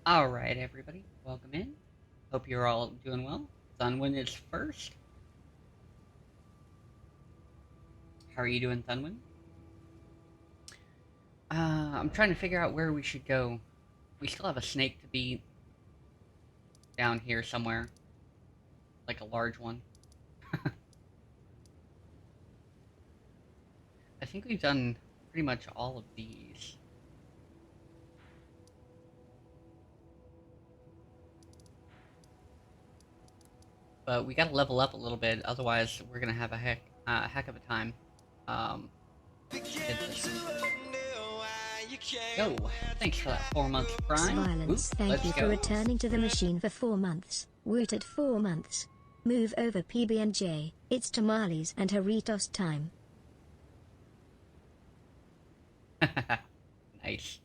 Alright, everybody, welcome in. Hope you're all doing well. Thunwin is first. How are you doing, Thunwin? I'm trying to figure out where we should go. We still have a snake to beat down here somewhere. Like a large one. I think we've done pretty much all of these. But we gotta level up a little bit, otherwise we're gonna have a heck of a time. Um, hit this one. Yo, thanks for that 4 month prime. Oop, Violence, thank let's you for go. returning to the machine for 4 months. Woot at 4 months. Move over PB&J, it's tamales and Haritos time. Nice.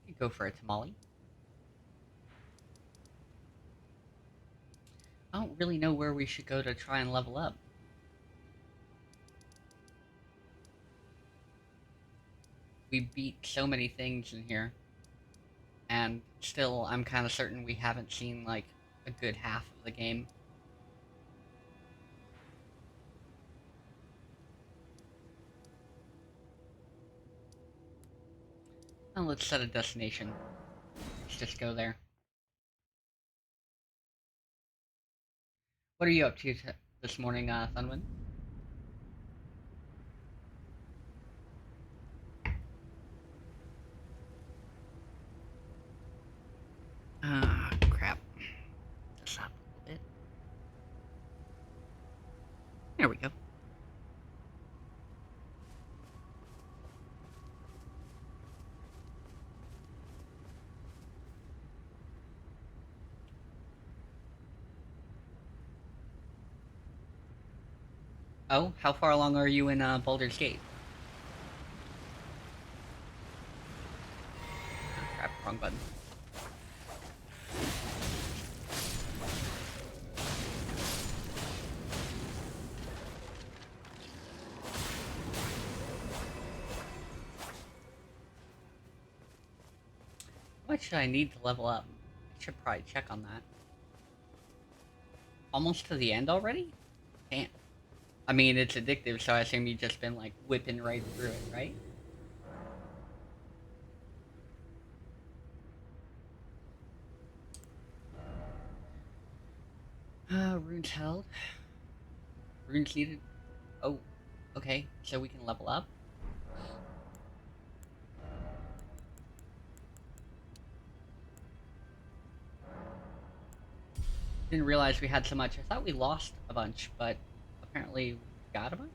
You go for a tamale. I don't really know where we should go to try and level up. We beat so many things in here, and still I'm kind of certain we haven't seen like a good half of the game. Now let's set a destination. Let's just go there. What are you up to this morning, Thunwin? Ah, crap. This up a little bit. There we go. Oh, how far along are you in Baldur's Gate? Oh, crap, wrong button. What should I need to level up? I should probably check on that. Almost to the end already? Damn. I mean, it's addictive, so I assume you've just been, like, whipping right through it, right? Runes held. Runes needed. Oh, okay, so we can level up. Didn't realize we had so much. I thought we lost a bunch, but apparently we got a bunch?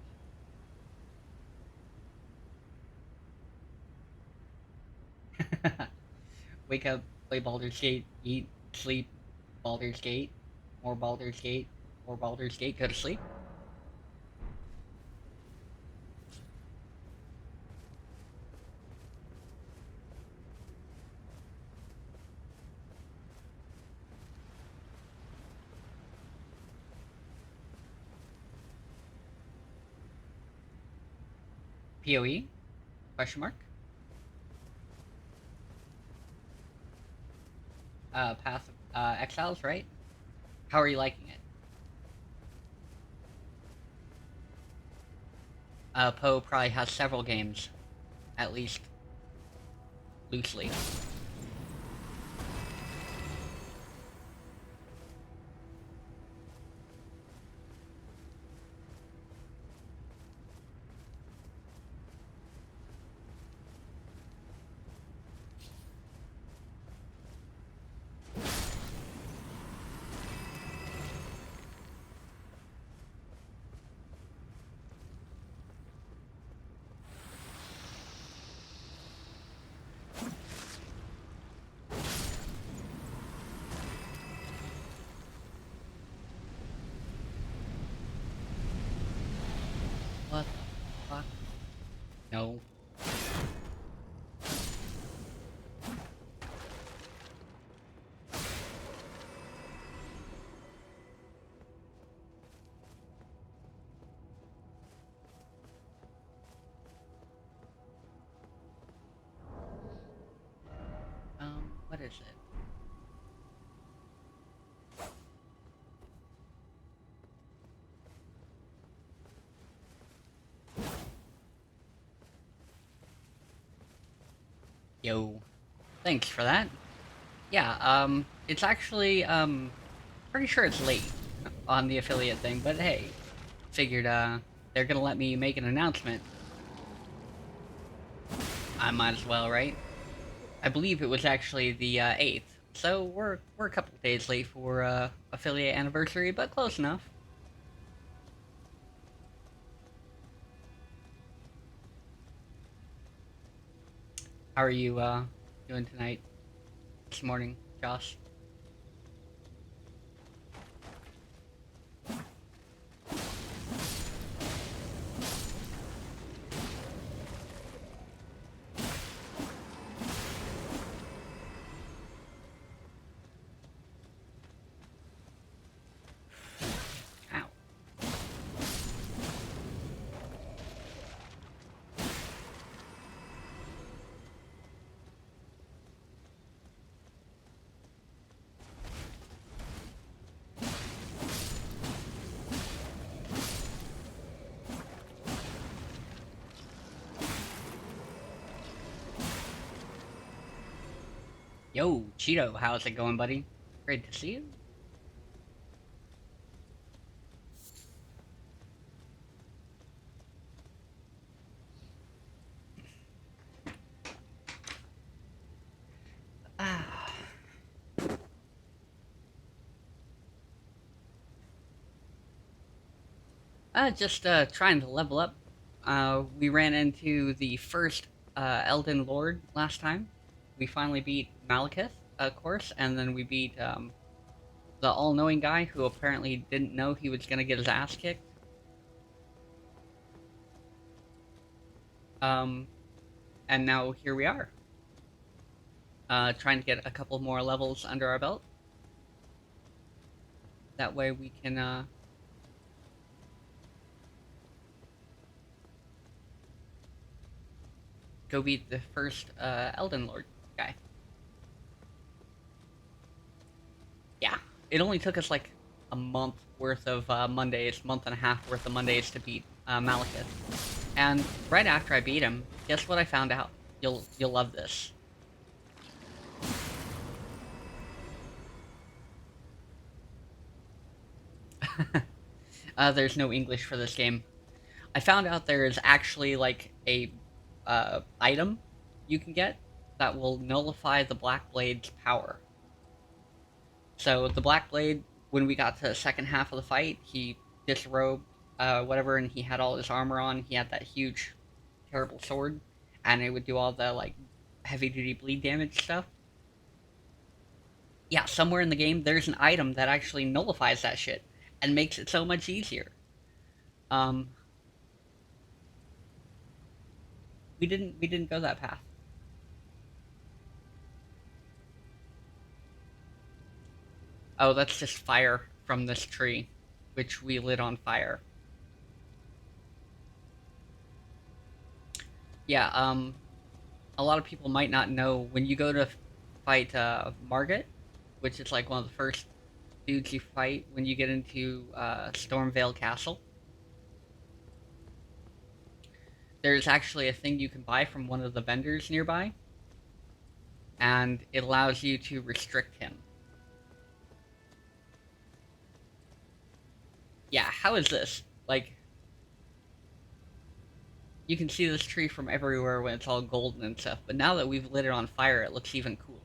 Wake up, play Baldur's Gate, eat, sleep, Baldur's Gate, more Baldur's Gate, more Baldur's Gate, go to sleep. PoE? Question mark? Path of Exiles, right? How are you liking it? Poe probably has several games, at least loosely. What the fuck? No. What is it? Yo, thanks for that. Yeah, it's actually, pretty sure it's late on the affiliate thing, but hey, figured, they're gonna let me make an announcement. I might as well, right? I believe it was actually the, 8th, so we're a couple days late for, affiliate anniversary, but close enough. How are you, doing tonight? This morning, Josh? Ow. Yo, Cheeto, how's it going, buddy? Great to see you. Ah. Just trying to level up. We ran into the first Elden Lord last time. We finally beat Malekith, of course, and then we beat the all-knowing guy who apparently didn't know he was gonna get his ass kicked. Um, and now here we are, trying to get a couple more levels under our belt. That way we can go beat the first Elden Lord guy. Yeah, it only took us like a month worth of Mondays, month and a half worth of Mondays to beat Malekith. And right after I beat him, guess what I found out? You'll love this. There's no English for this game. I found out there is actually like a item you can get that will nullify the Black Blade's power. So the Black Blade, when we got to the second half of the fight, he disrobed whatever, and he had all his armor on. He had that huge, terrible sword, and it would do all the like heavy-duty bleed damage stuff. Yeah, somewhere in the game, there's an item that actually nullifies that shit and makes it so much easier. Um, we didn't go that path. Oh, that's just fire from this tree, which we lit on fire. Yeah, a lot of people might not know when you go to fight Margit, which is like one of the first dudes you fight when you get into Stormvale Castle. There's actually a thing you can buy from one of the vendors nearby, and it allows you to restrict him. Yeah, how is this? Like, you can see this tree from everywhere when it's all golden and stuff, but now that we've lit it on fire, it looks even cooler.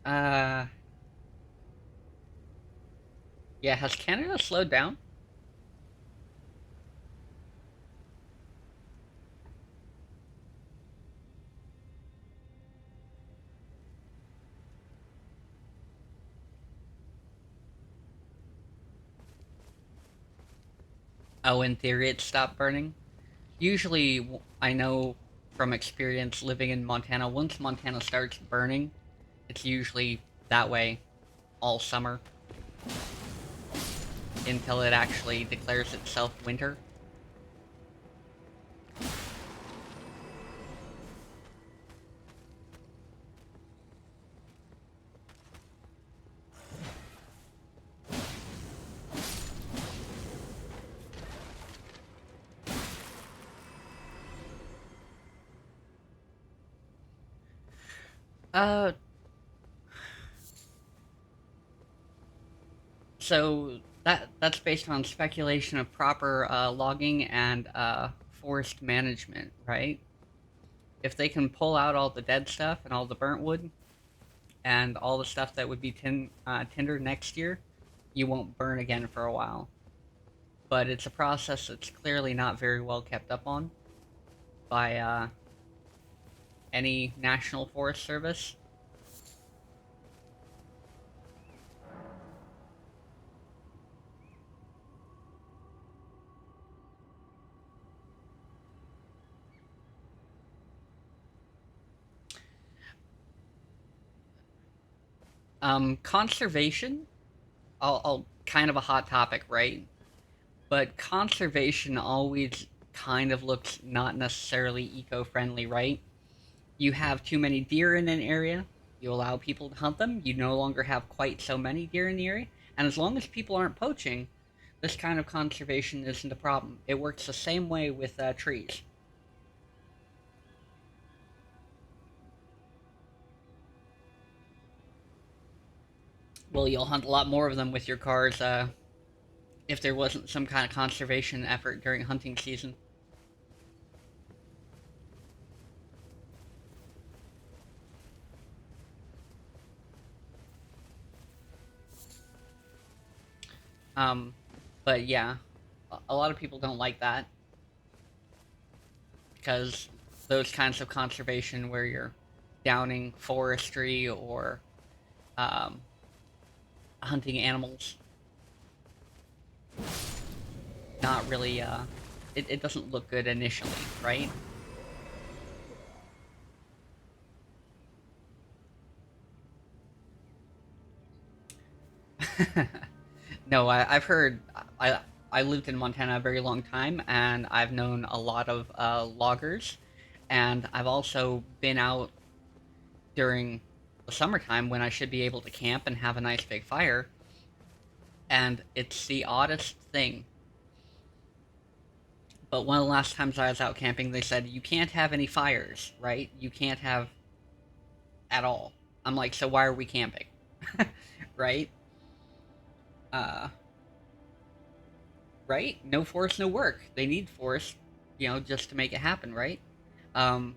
uh, yeah, has Canada slowed down? Oh, in theory, it stopped burning. Usually, I know from experience living in Montana, once Montana starts burning, it's usually that way all summer until it actually declares itself winter. Uh, so that's based on speculation of proper logging and forest management, right? If they can pull out all the dead stuff and all the burnt wood and all the stuff that would be tinder next year, you won't burn again for a while. But it's a process that's clearly not very well kept up on by any National Forest Service. Conservation, I'll kind of a hot topic, right? But conservation always kind of looks not necessarily eco-friendly, right? You have too many deer in an area, you allow people to hunt them, you no longer have quite so many deer in the area, and as long as people aren't poaching, this kind of conservation isn't a problem. It works the same way with trees. Well, you'll hunt a lot more of them with your cars if there wasn't some kind of conservation effort during hunting season. Um, but yeah, a lot of people don't like that because those kinds of conservation where you're downing forestry or um, hunting animals, not really, it doesn't look good initially, right? No, I've heard. I lived in Montana a very long time, and I've known a lot of loggers, and I've also been out during the summertime when I should be able to camp and have a nice big fire, and it's the oddest thing. But one of the last times I was out camping, they said you can't have any fires, right? You can't have at all. I'm like, so why are we camping, right? Uh, right? No forest, no work. They need forest, just to make it happen, right? Um,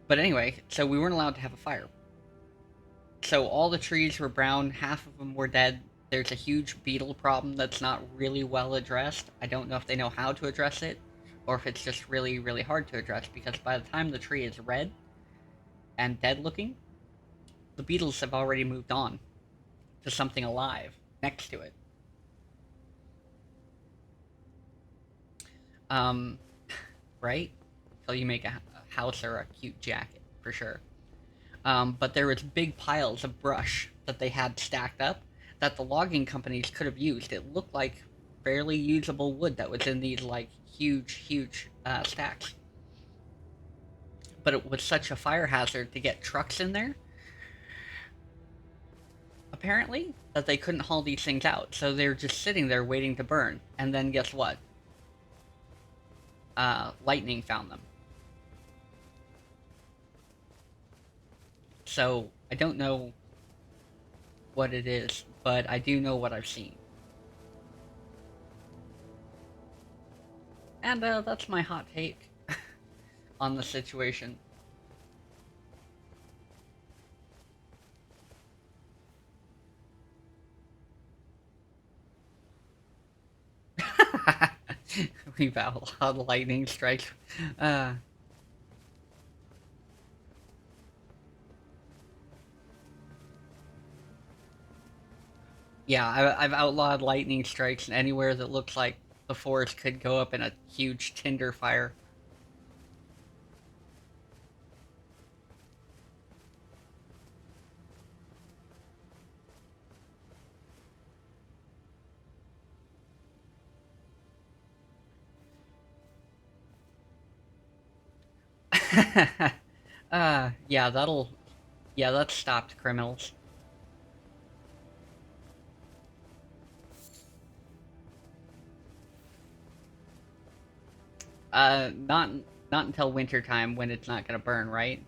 but anyway, so we weren't allowed to have a fire. So all the trees were brown, half of them were dead. There's a huge beetle problem that's not really well addressed. I don't know if they know how to address it, or if it's just really, really hard to address, because by the time the tree is red and dead looking, the beetles have already moved on to something alive next to it. Um, right? Until you make a house or a cute jacket, for sure. But there was big piles of brush that they had stacked up that the logging companies could have used. It looked like fairly usable wood that was in these, like, huge, huge stacks. But it was such a fire hazard to get trucks in there, apparently, that they couldn't haul these things out. So they're just sitting there waiting to burn. And then guess what? Lightning found them. So I don't know what it is, but I do know what I've seen. And that's my hot take on the situation. We've outlawed lightning strikes. Uh, yeah, I've outlawed lightning strikes anywhere that looks like the forest could go up in a huge tinder fire. Yeah, that stopped criminals. Not until winter time when it's not gonna burn, right?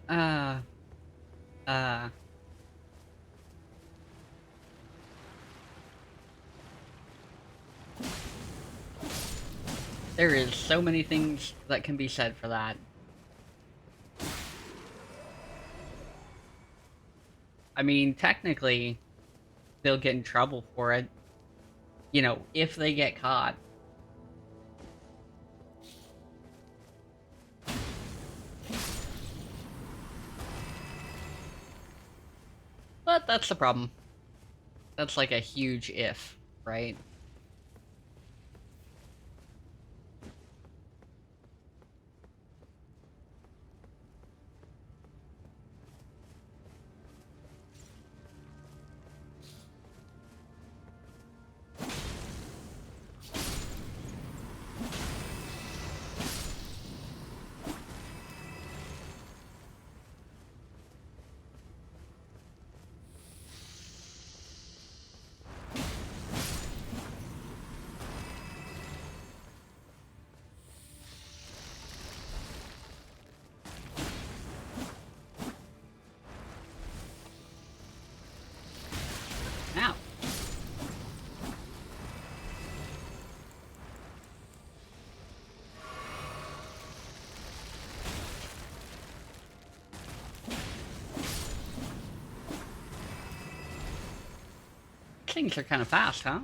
Uh, uh... There is so many things that can be said for that. I mean, technically, they'll get in trouble for it. You know, if they get caught. But that's the problem. That's like a huge if, right? Now. Things are kind of fast, huh?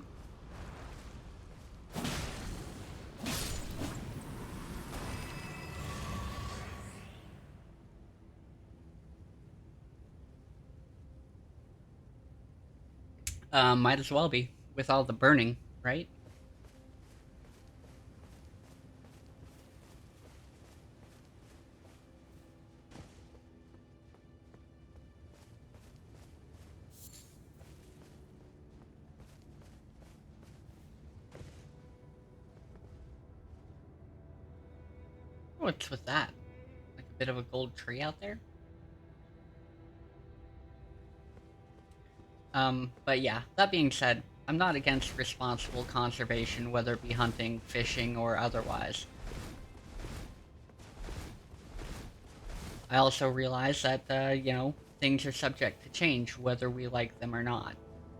Might as well be, with all the burning, right? What's with that? Like a bit of a gold tree out there? But yeah, that being said, I'm not against responsible conservation, whether it be hunting, fishing, or otherwise. I also realize that, you know, things are subject to change, whether we like them or not.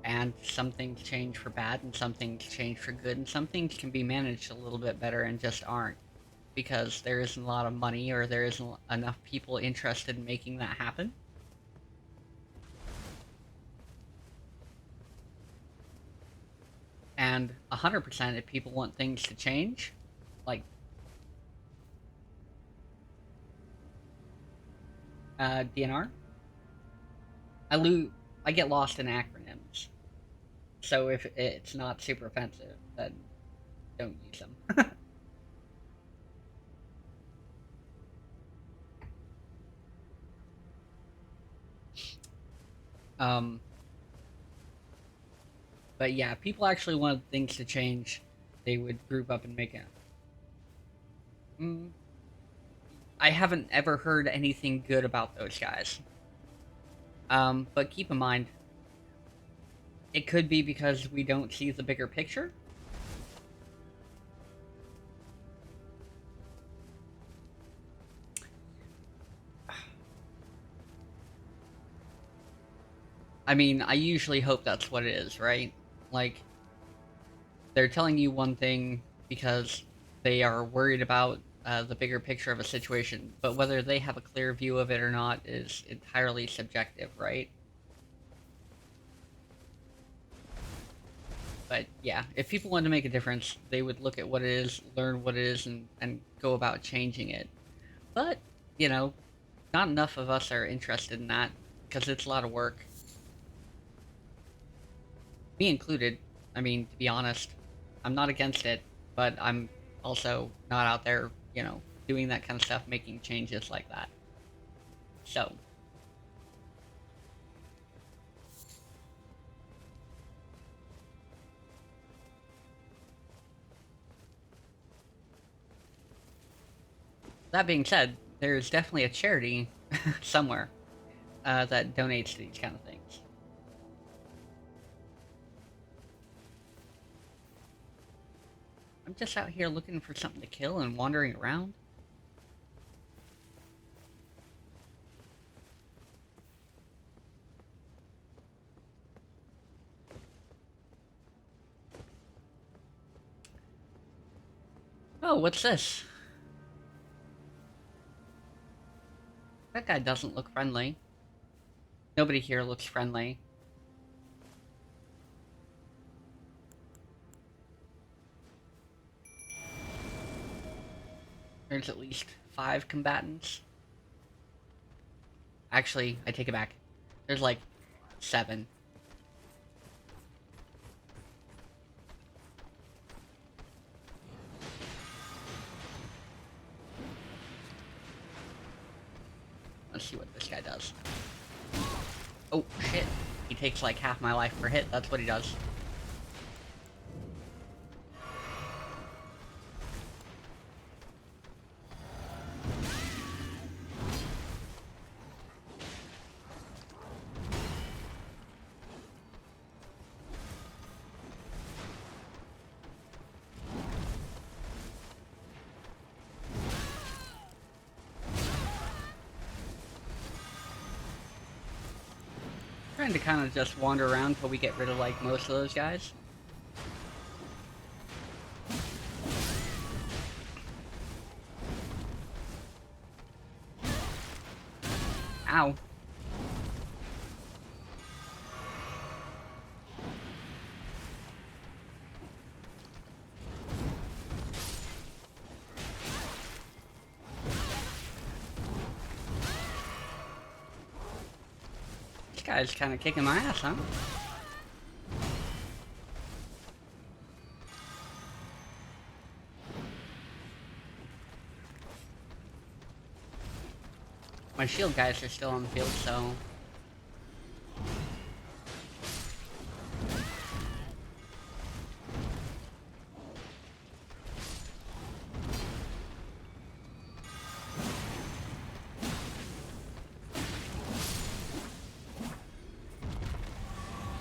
And some things change for bad, and some things change for good, and some things can be managed a little bit better and just aren't. Because there isn't a lot of money, or there isn't enough people interested in making that happen. And 100% if people want things to change, like, DNR, I get lost in acronyms. So if it's not super offensive, then don't use them. um, but yeah, if people actually wanted things to change, they would group up and make it. I haven't ever heard anything good about those guys. But keep in mind, it could be because we don't see the bigger picture. I mean, I usually hope that's what it is, right? Like, they're telling you one thing because they are worried about the bigger picture of a situation, but whether they have a clear view of it or not is entirely subjective, right? But yeah, if people wanted to make a difference, they would look at what it is, learn what it is, and go about changing it. But, you know, not enough of us are interested in that, because it's a lot of work. Me included. I mean, to be honest, I'm not against it, but I'm also not out there, you know, doing that kind of stuff, making changes like that. So, that being said, there's definitely a charity somewhere that donates to these kind of things. I'm just out here looking for something to kill and wandering around. Oh, what's this? That guy doesn't look friendly. Nobody here looks friendly. There's at least 5 combatants. Actually, I take it back. There's like 7. Let's see what this guy does. Oh, shit. He takes like half my life per hit. That's what he does. Trying to kind of just wander around until we get rid of like most of those guys. Ow. This guy's kind of kicking my ass, huh? My shield guys are still on the field, so...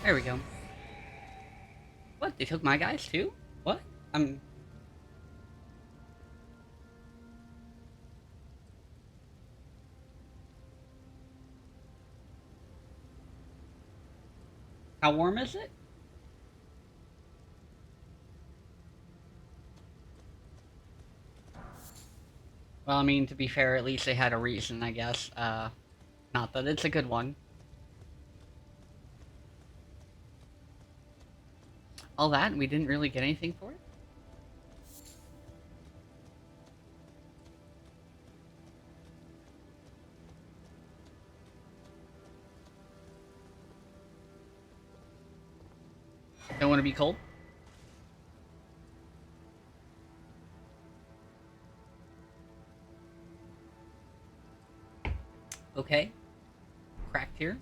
There we go. What? They took my guys too? What? How warm is it? Well, I mean, to be fair, at least they had a reason, I guess. Not that it's a good one. All that, and we didn't really get anything for it? Don't want to be cold? Okay. Cracked here.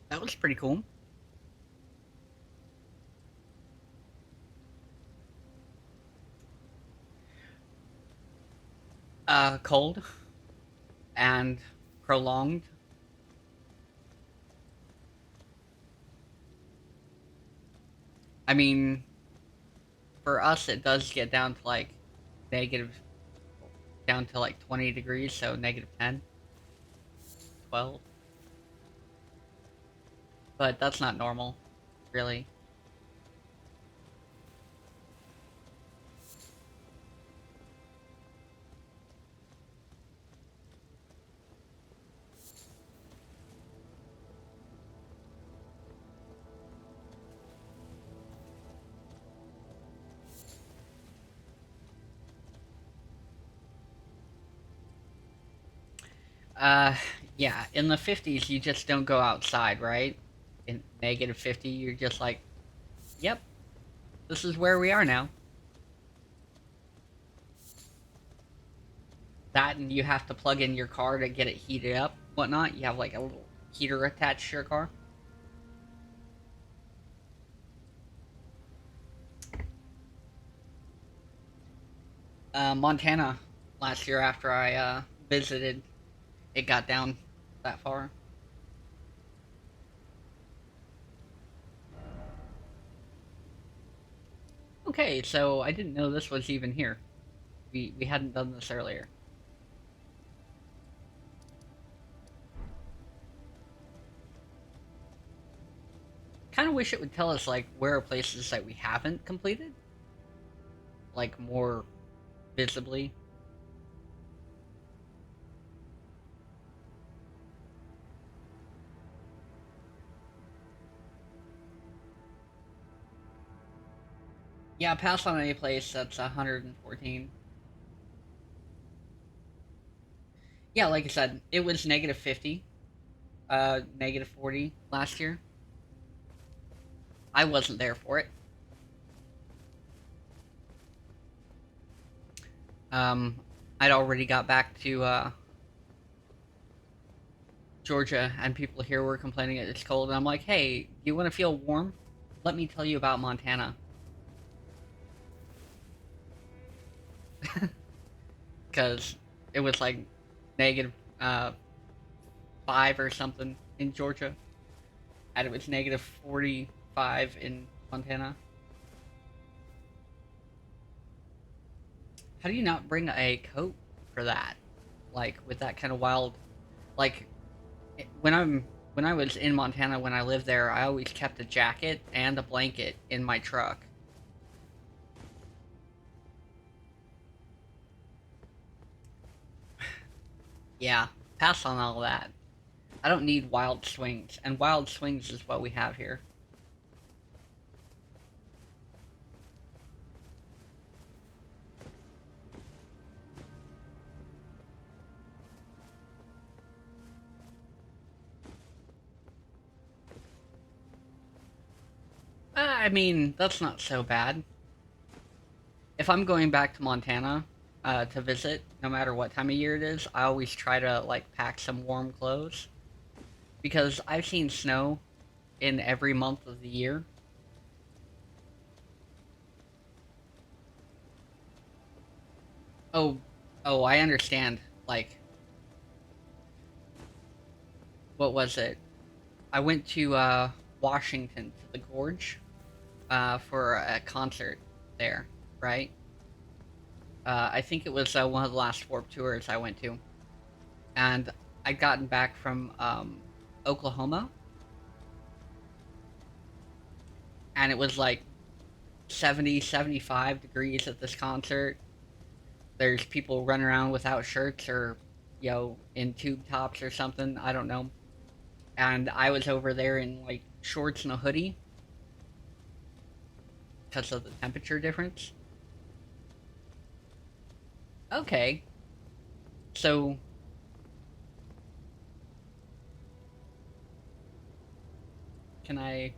That was pretty cool. Cold. And prolonged. I mean, for us it does get down to like down to like 20 degrees, so negative 10, 12. But that's not normal, really. Yeah, in the 50s, you just don't go outside, right? In negative 50, you're just like, yep, this is where we are now. That, and you have to plug in your car to get it heated up, whatnot. You have like a little heater attached to your car. Montana, last year after I visited, it got down that far. Okay, so I didn't know this was even here. We hadn't done this earlier. Kind of of wish it would tell us, like, where are places that we haven't completed. Like, more visibly. Yeah, pass on any place that's 114. Yeah, like I said, it was negative 50, negative 40 last year. I wasn't there for it. I'd already got back to Georgia, and people here were complaining it's cold, and I'm like, hey, you want to feel warm? Let me tell you about Montana. Because it was like negative 5 or something in Georgia, and it was negative 45 in Montana. How do you not bring a coat for that? Like, with that kind of wild... Like, when I was in Montana, when I lived there, I always kept a jacket and a blanket in my truck. Yeah, pass on all that. I don't need wild swings, and wild swings is what we have here. I mean, that's not so bad. If I'm going back to Montana to visit, no matter what time of year it is, I always try to, like, pack some warm clothes. Because I've seen snow in every month of the year. Oh, oh, I understand. Like, what was it? I went to Washington, to the Gorge, for a concert there, right? I think it was one of the last Warped Tours I went to. And I'd gotten back from Oklahoma, and it was like 70, 75 degrees at this concert. There's people running around without shirts or, in tube tops or something. I don't know. And I was over there in, like, shorts and a hoodie because of the temperature difference. Okay. So... Can I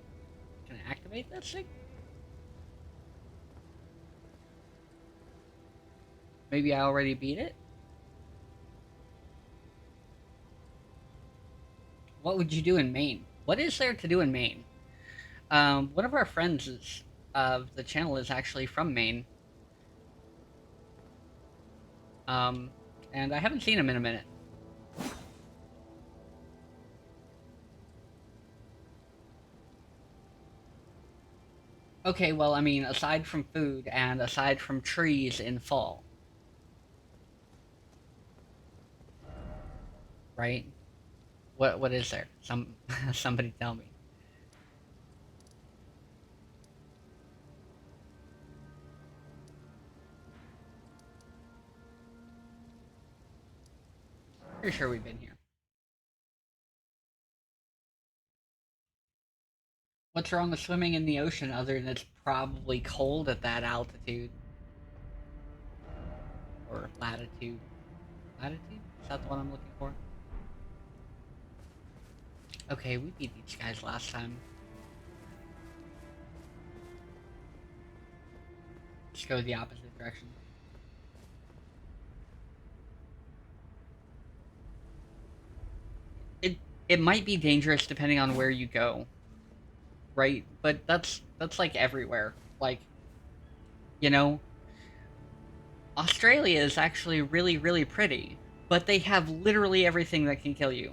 activate that thing? Maybe I already beat it? What would you do in Maine? What is there to do in Maine? One of our friends of the channel is actually from Maine. And I haven't seen him in a minute. Okay, well, I mean, aside from food and aside from trees in fall. Right? What is there? Somebody tell me. Pretty sure we've been here. What's wrong with swimming in the ocean other than it's probably cold at that altitude? Or latitude. Latitude? Is that the one I'm looking for? Okay, we beat these guys last time. Let's go the opposite direction. It might be dangerous depending on where you go. Right? But that's like everywhere. Like, you know, Australia is actually really, really pretty, but they have literally everything that can kill you.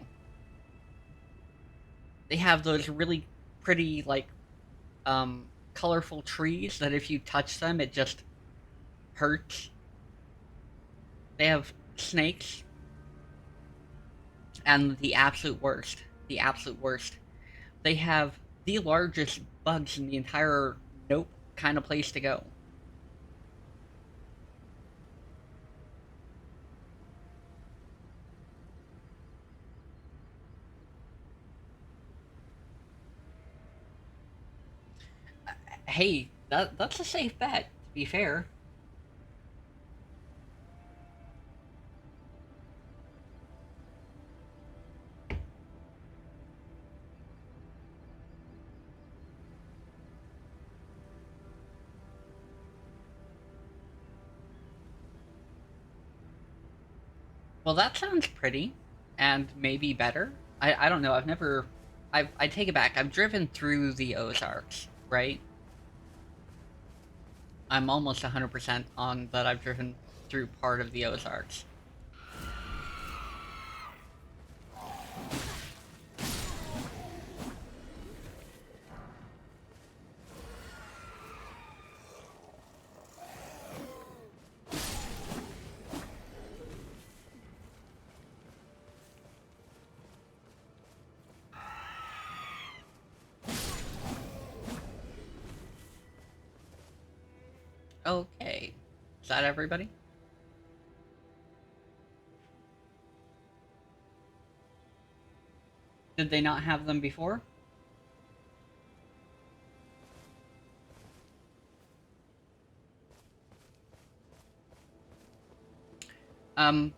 They have those really pretty, like, colorful trees that if you touch them, it just hurts. They have snakes, and the absolute worst, they have the largest bugs in the entire nope kind of place to go. Hey, that's a safe bet, to be fair. Well, that sounds pretty, and maybe better. I don't know. I've never. I take it back. I've driven through the Ozarks, right? I'm almost 100% on that. I've driven through part of the Ozarks. Okay. Is that everybody? Did they not have them before? Um,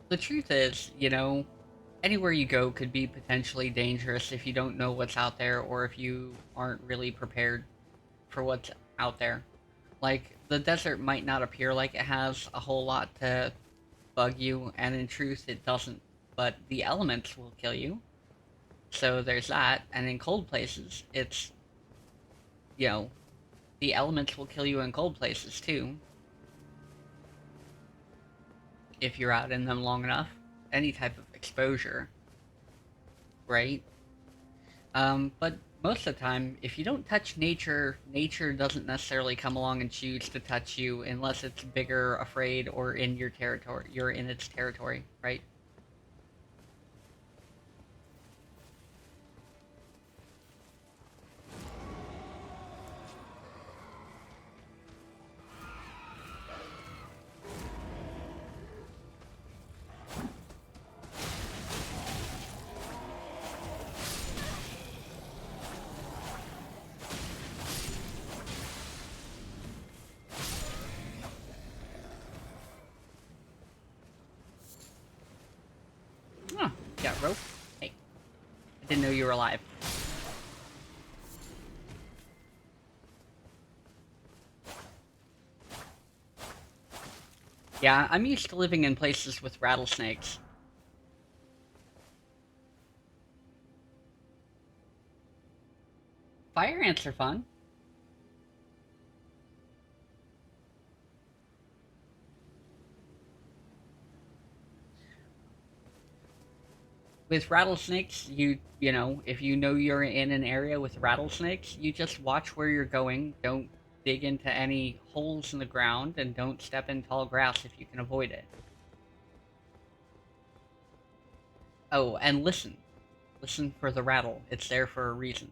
the truth is, you know, anywhere you go could be potentially dangerous if you don't know what's out there or if you aren't really prepared for what's out there. Like, the desert might not appear like it has a whole lot to bug you, and in truth, it doesn't. But the elements will kill you, so there's that. And in cold places, it's, you know, the elements will kill you in cold places too, if you're out in them long enough. Any type of exposure, right? But most of the time, if you don't touch nature, nature doesn't necessarily come along and choose to touch you unless it's bigger, afraid, or in your territory. You're in its territory, right? Huh, you got rope? Hey, I didn't know you were alive. Yeah, I'm used to living in places with rattlesnakes. Fire ants are fun. With rattlesnakes, you know, if you know you're in an area with rattlesnakes, you just watch where you're going. Don't dig into any holes in the ground, and don't step in tall grass if you can avoid it. Oh, and listen. Listen for the rattle. It's there for a reason.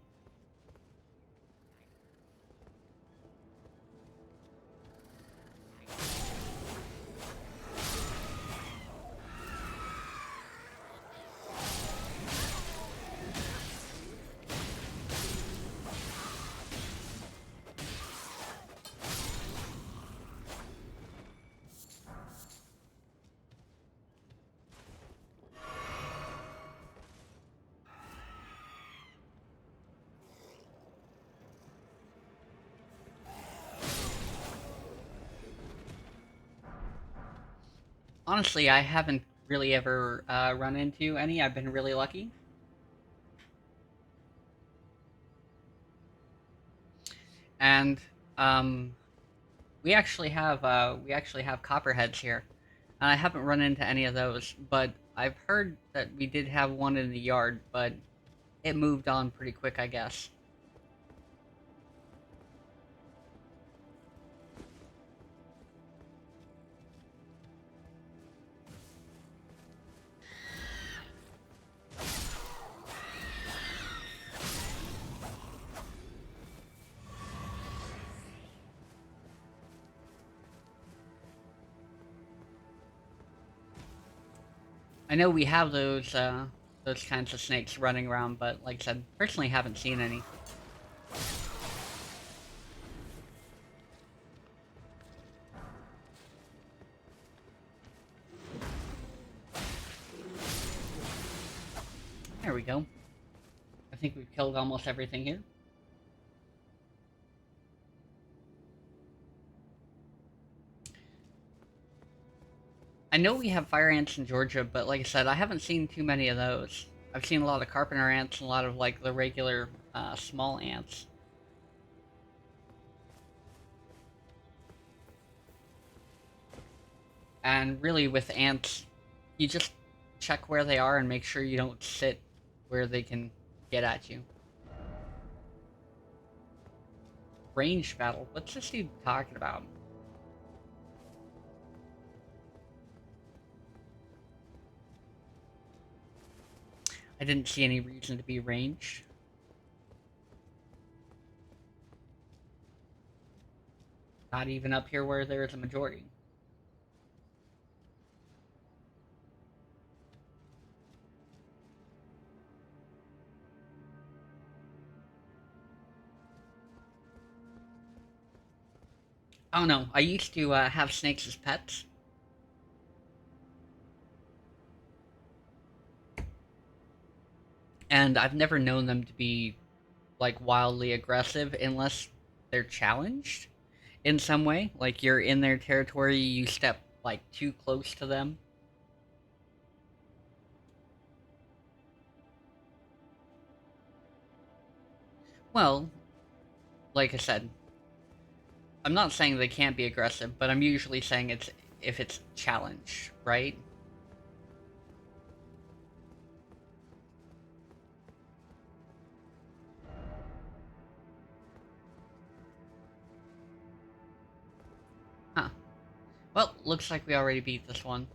Honestly, I haven't really ever run into any. I've been really lucky. And um, we actually have copperheads here, and I haven't run into any of those. But I've heard that we did have one in the yard, but it moved on pretty quick, I guess. I know we have those kinds of snakes running around, but like I said, personally haven't seen any. There we go. I think we've killed almost everything here. I know we have fire ants in Georgia, but like I said, I haven't seen too many of those. I've seen a lot of carpenter ants and a lot of like the regular small ants. And really with ants, you just check where they are and make sure you don't sit where they can get at you. Ranged battle? What's this dude talking about? I didn't see any reason to be ranged. Not even up here where there is a majority. I don't know. I used to have snakes as pets. And I've never known them to be, like, wildly aggressive unless they're challenged in some way. Like, you're in their territory, you step, like, too close to them. Well, like I said, I'm not saying they can't be aggressive, but I'm usually saying it's if it's challenged, right? Huh. Well, looks like we already beat this one.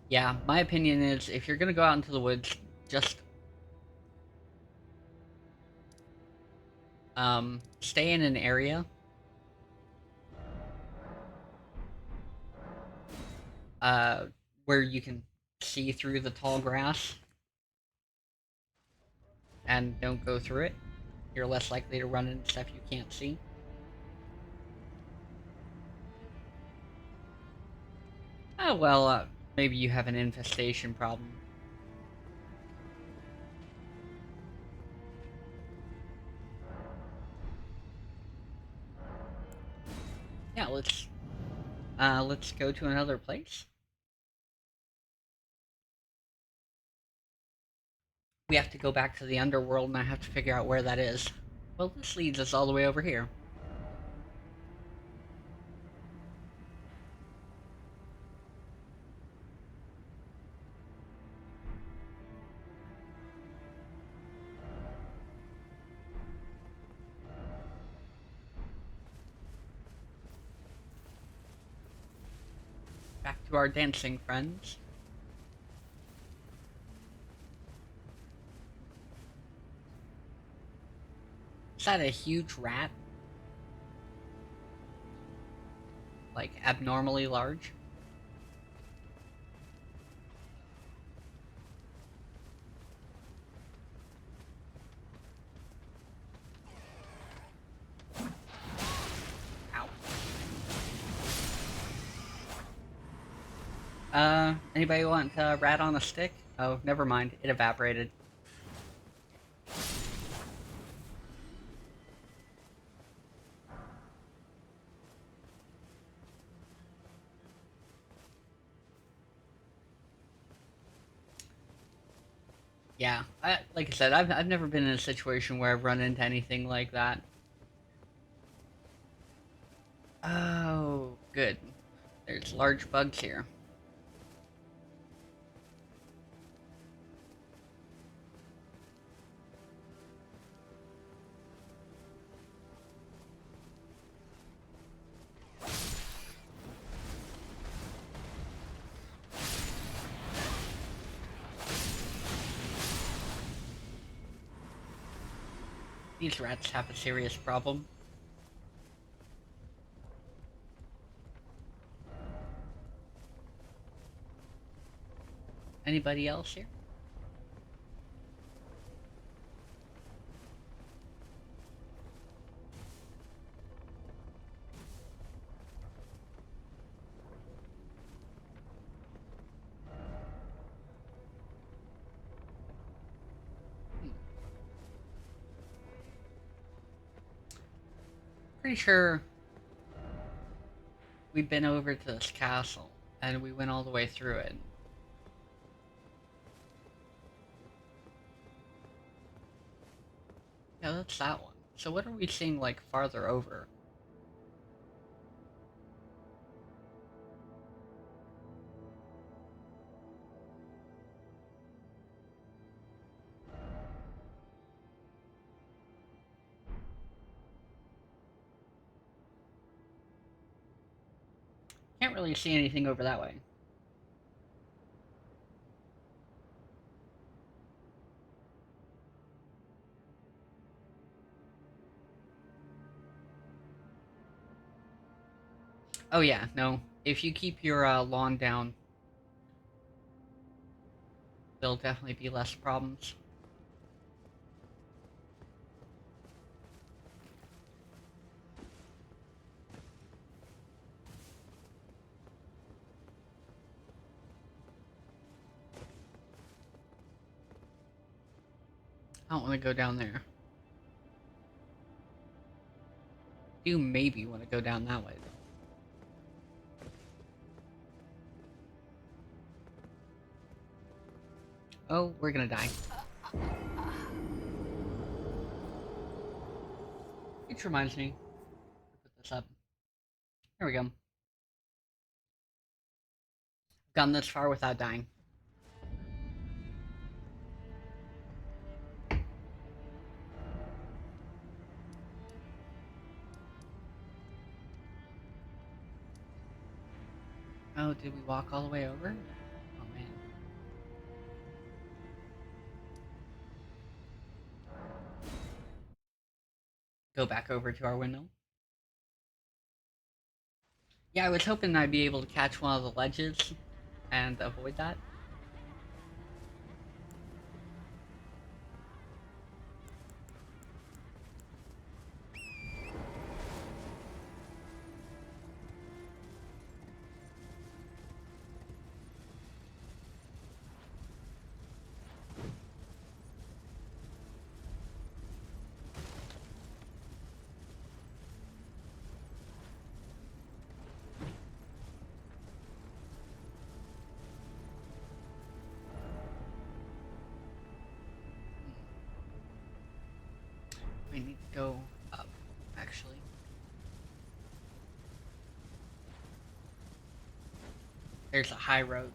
Yeah, my opinion is if you're gonna go out into the woods, just stay in an area uh where you can see through the tall grass and don't go through it. You're less likely to run into stuff you can't see. Oh well, maybe you have an infestation problem. Yeah, let's go to another place. We have to go back to the underworld, and I have to figure out where that is. Well, this leads us all the way over here. Back to our dancing friends. Is that a huge rat? Like, abnormally large? Ow. Anybody want a rat on a stick? Oh, never mind. It evaporated. Yeah, like I said, I've never been in a situation where I've run into anything like that. Oh, good. There's large bugs here. These rats have a serious problem. Anybody else here? Pretty sure we've been over to this castle, and we went all the way through it. Yeah, that's that one. So what are we seeing, like, farther over? Can't really see anything over that way. Oh yeah, no. If you keep your lawn down, there'll definitely be less problems. I don't want to go down there. You maybe want to go down that way, though. Oh, we're gonna die. Which reminds me. Put this up. There we go. Gone this far without dying. Oh, did we walk all the way over? Oh man. Go back over to our windmill. Yeah, I was hoping I'd be able to catch one of the ledges and avoid that. We need to go up, actually. There's a high road.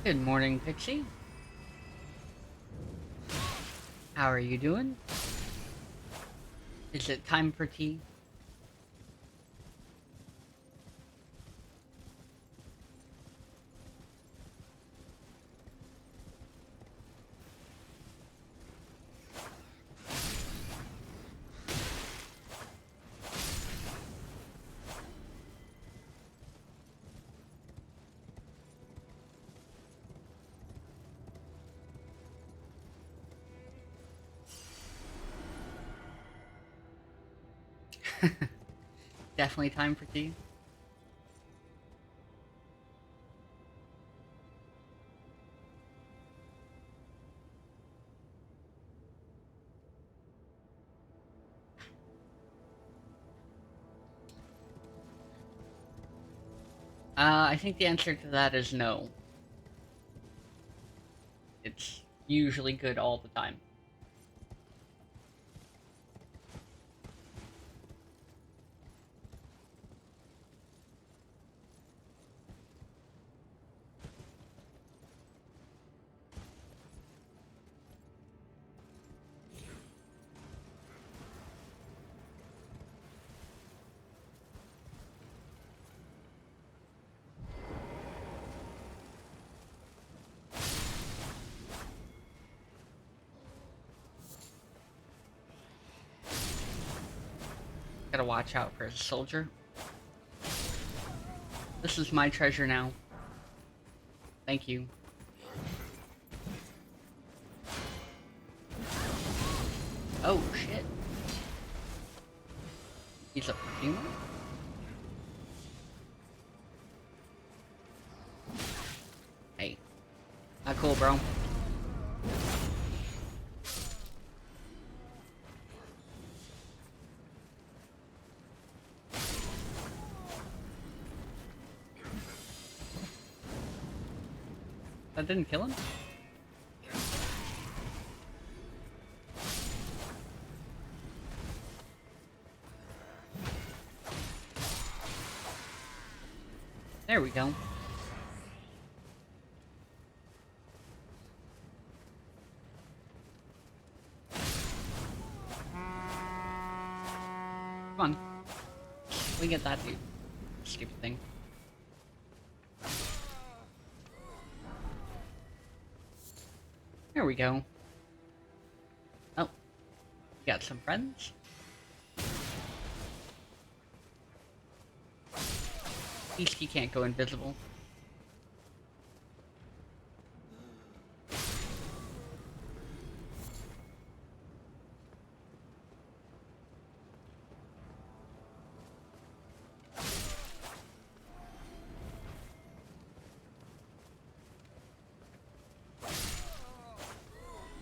Good morning, Pixie. How are you doing? Is it time for tea? Definitely time for tea. I think the answer to that is no. It's usually good all the time. Gotta watch out for a soldier. This is my treasure now. Thank you. Oh, shit. He's a perfumer? Hey. Not cool, bro. That didn't kill him? There we go. Come on. We get that dude. Stupid thing. There we go. Oh. We got some friends. At least he can't go invisible.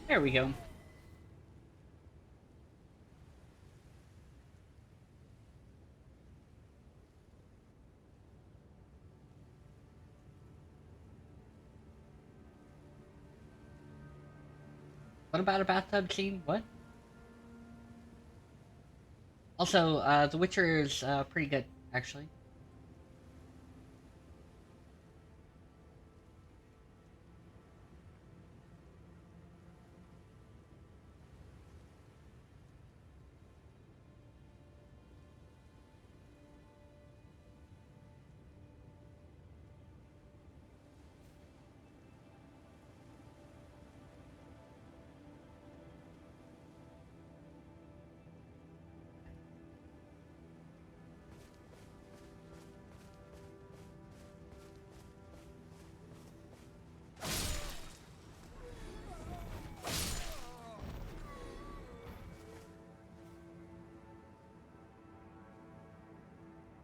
There we go. What about a bathtub scene? What? Also, The Witcher is pretty good, actually.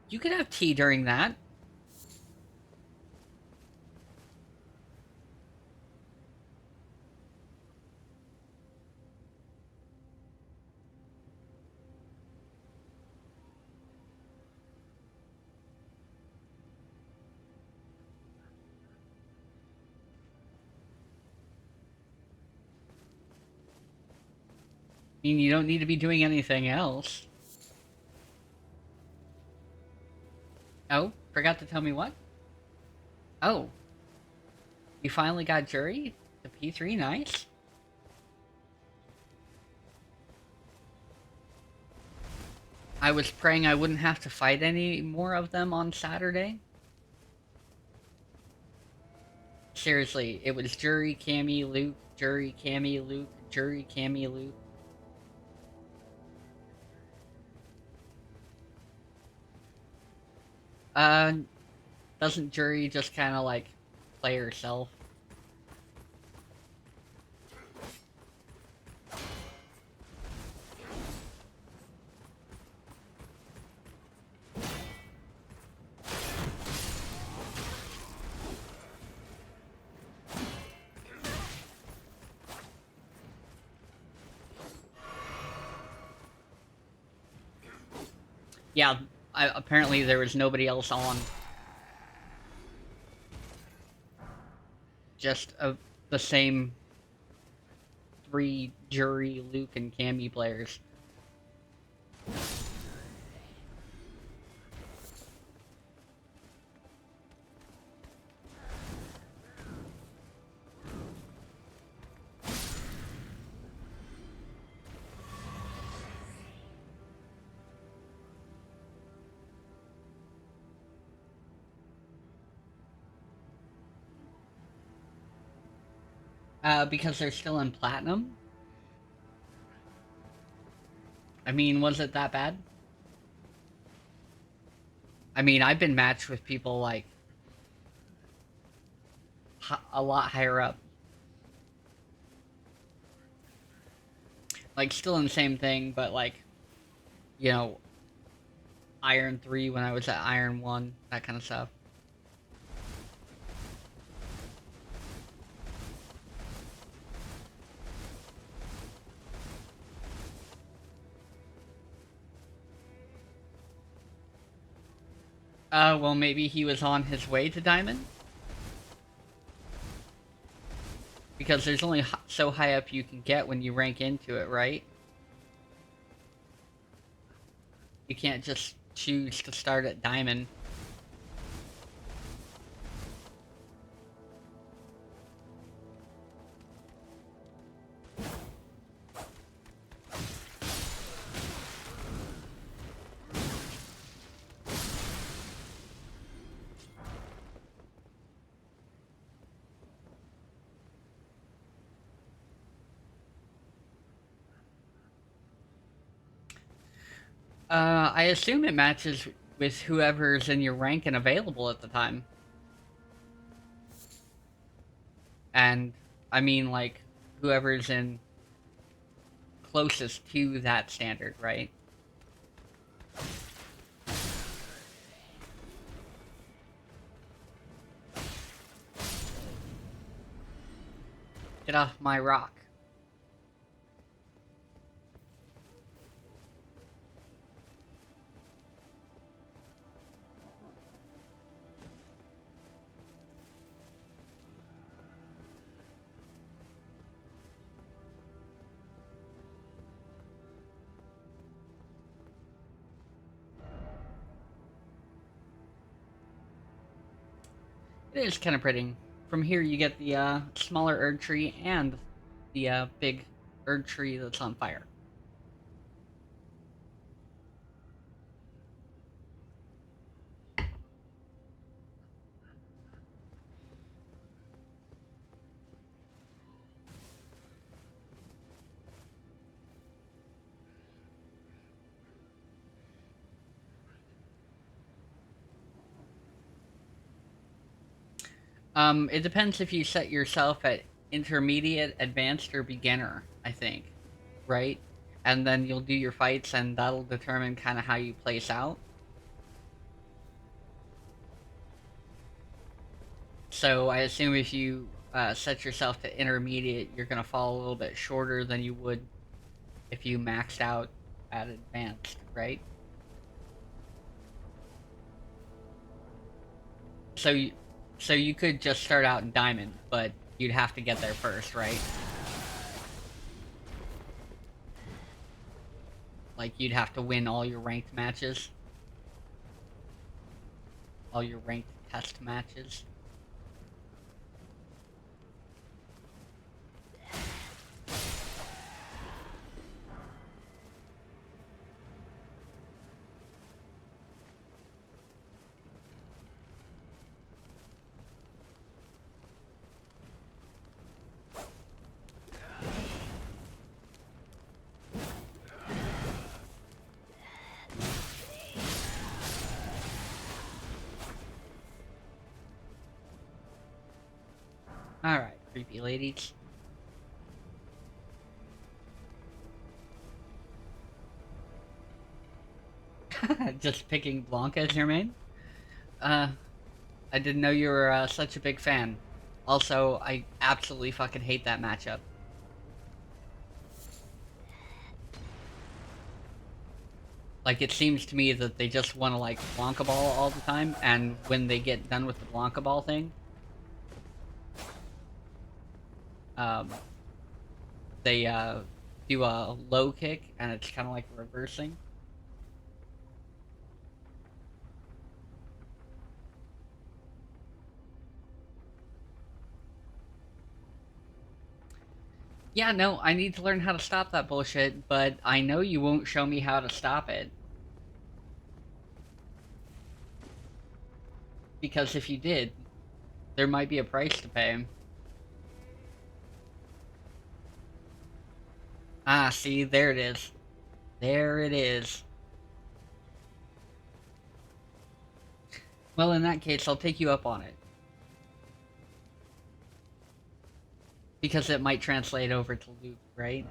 You could have tea during that. I mean, you don't need to be doing anything else. Oh, forgot to tell me what? Oh. You finally got Jury? The P3, nice. I was praying I wouldn't have to fight any more of them on Saturday. Seriously, it was Jury, Cammy, Luke, Jury, Cammy, Luke, Jury, Cammy, Luke. Doesn't Jury just kind of like play herself? Yeah, apparently there was nobody else on. just the same 3 Jury, Luke, and Cammy players. Because they're still in Platinum? I mean, was it that bad? I mean, I've been matched with people, like, a lot higher up. Like, still in the same thing, but, like, you know, Iron 3 when I was at Iron 1, that kind of stuff. Well, maybe he was on his way to Diamond? Because there's only so high up you can get when you rank into it, right? You can't just choose to start at Diamond. I assume it matches with whoever's in your rank and available at the time. And, I mean, like, whoever's in closest to that standard, right? Get off my rock. It is kind of pretty. From here you get the smaller Erdtree and the big Erdtree that's on fire. It depends if you set yourself at intermediate, advanced, or beginner, I think. Right? And then you'll do your fights and that'll determine kind of how you place out. So I assume if you set yourself to intermediate, you're going to fall a little bit shorter than you would if you maxed out at advanced, right? So you could just start out in Diamond, but you'd have to get there first, right? Like, you'd have to win all your ranked matches. All your ranked test matches. Alright, creepy ladies. Just picking Blanca as your main? I didn't know you were such a big fan. Also, I absolutely fucking hate that matchup. Like, it seems to me that they just want to, like, Blanca Ball all the time, and when they get done with the Blanca Ball thing, Um, they do a low kick, and it's kind of like reversing. Yeah, no, I need to learn how to stop that bullshit, but I know you won't show me how to stop it. Because if you did, there might be a price to pay. Ah, see, there it is. There it is. Well, in that case, I'll take you up on it. Because it might translate over to loot, right?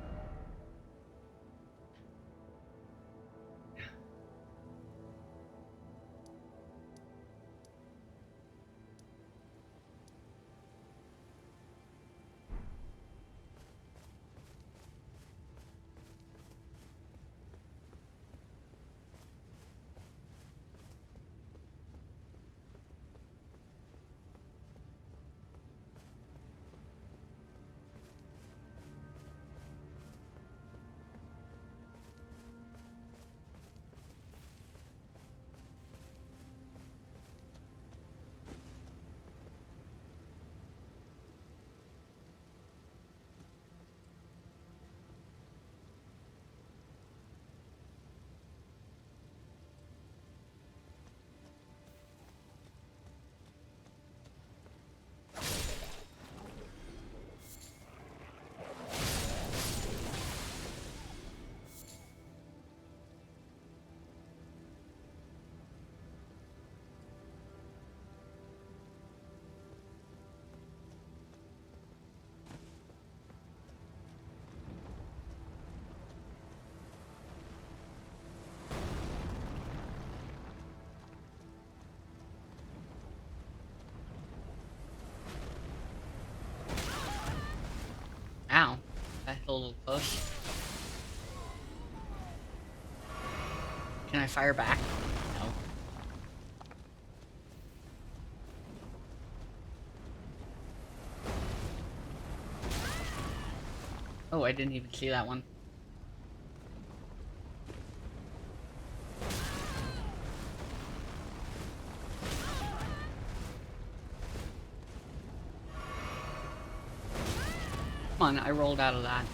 Ow. That hit a little close. Can I fire back? No. Oh, I didn't even see that one. Come on, I rolled out of that.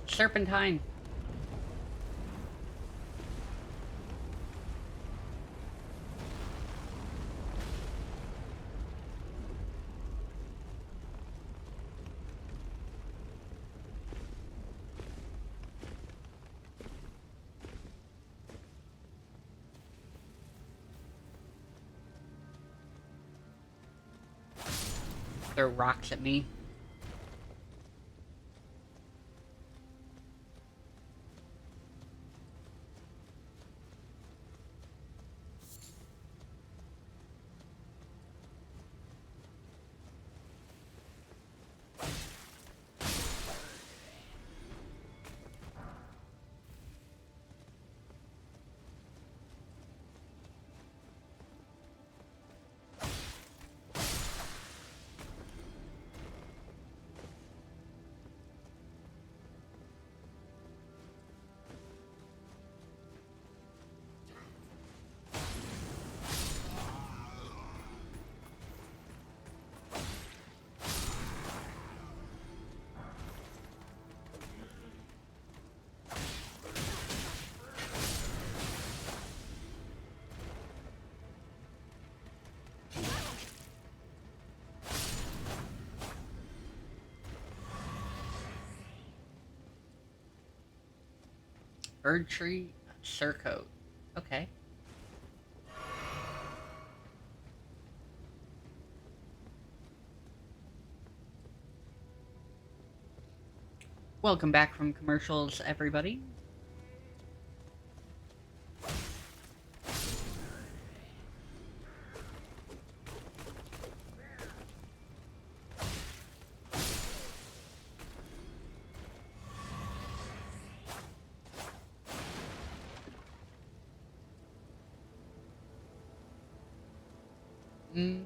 Serpentine. Throw rocks at me. Erdtree, Surcoat. Okay. Welcome back from commercials, everybody. Mm,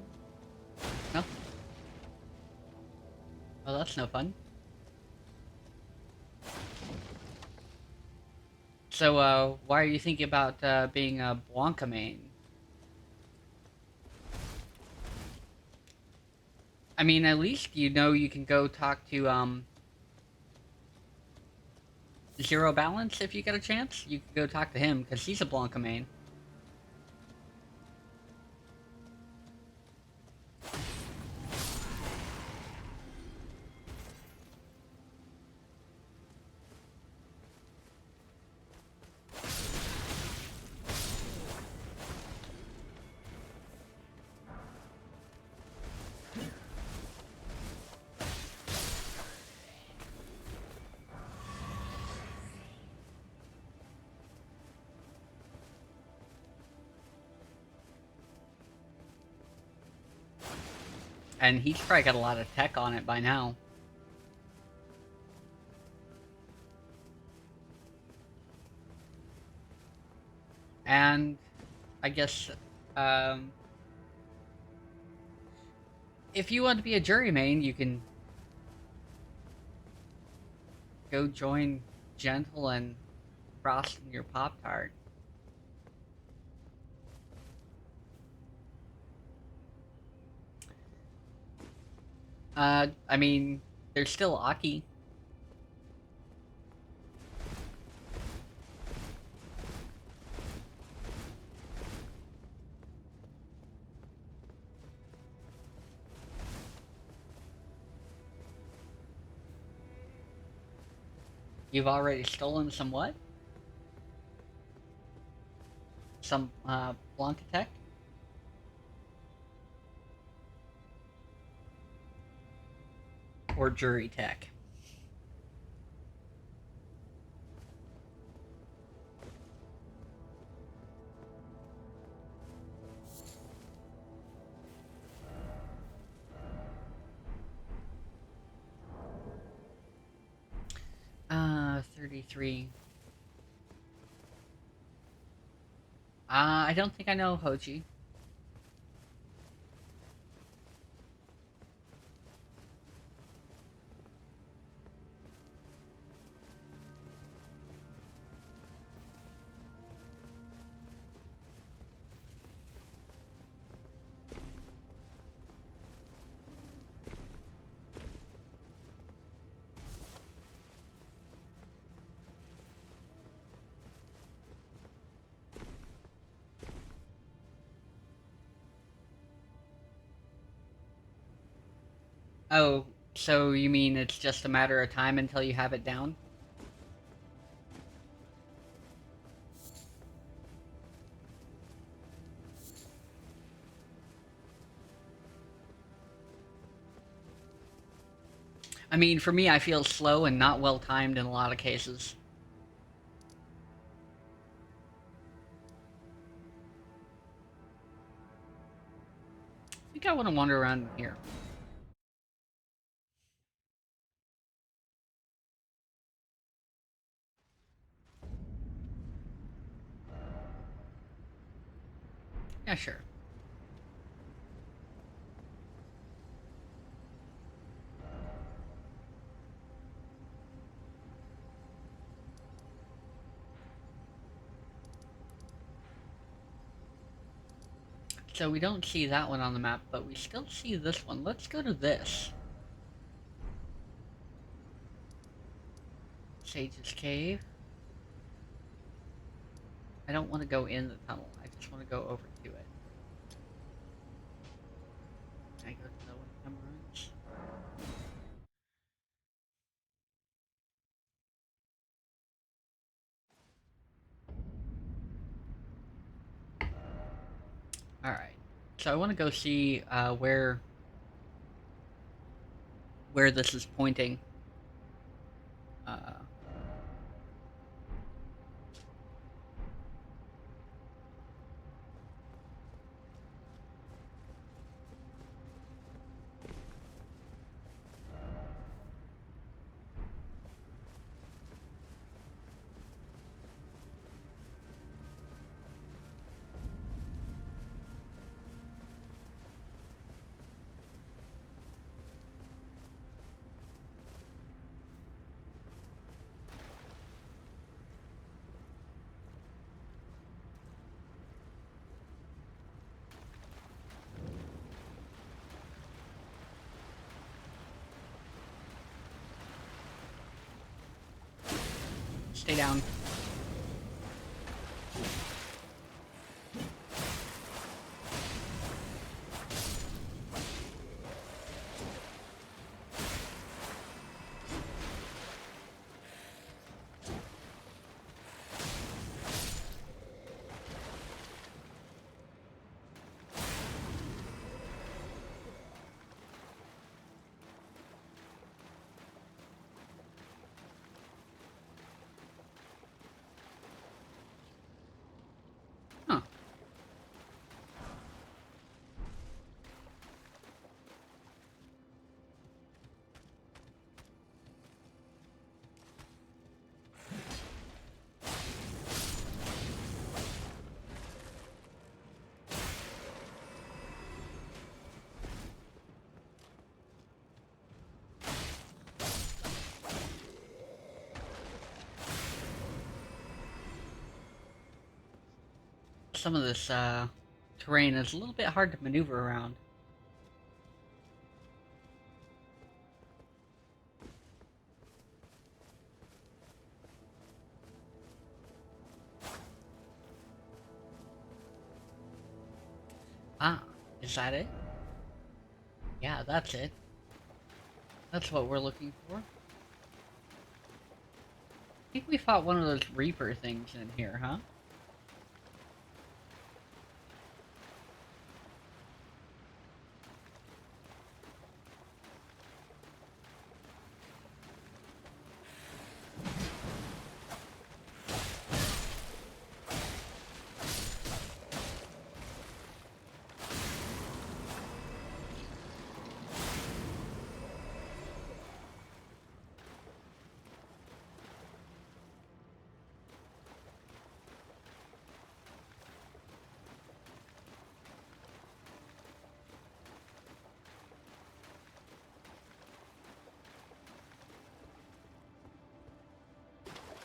no. Well, that's no fun. So, why are you thinking about, being a Blanca main? I mean, at least you know you can go talk to, Zero Balance if you get a chance. You can go talk to him, because he's a Blanca main. And he's probably got a lot of tech on it by now. And I guess, um, if you want to be a jury main, you can go join Gentle and Frosting your Pop-Tart. I mean, there's still Aki. You've already stolen some what? Some, Blanca tech? Or jury tech? 33. I don't think I know Hoji. Oh, so you mean it's just a matter of time until you have it down? I mean, for me, I feel slow and not well timed in a lot of cases. I think I want to wander around here. Yeah, sure. So we don't see that one on the map, but we still see this one. Let's go to this. Sage's Cave. I don't want to go in the tunnel. I just want to go over to it. Can I go to the Wyndham ruins? Alright. So I want to go see where this is pointing. Uh, Stay down. Huh. Some of this terrain is a little bit hard to maneuver around. Ah, is that it? Yeah, that's it. That's what we're looking for. I think we fought one of those Reaper things in here, huh?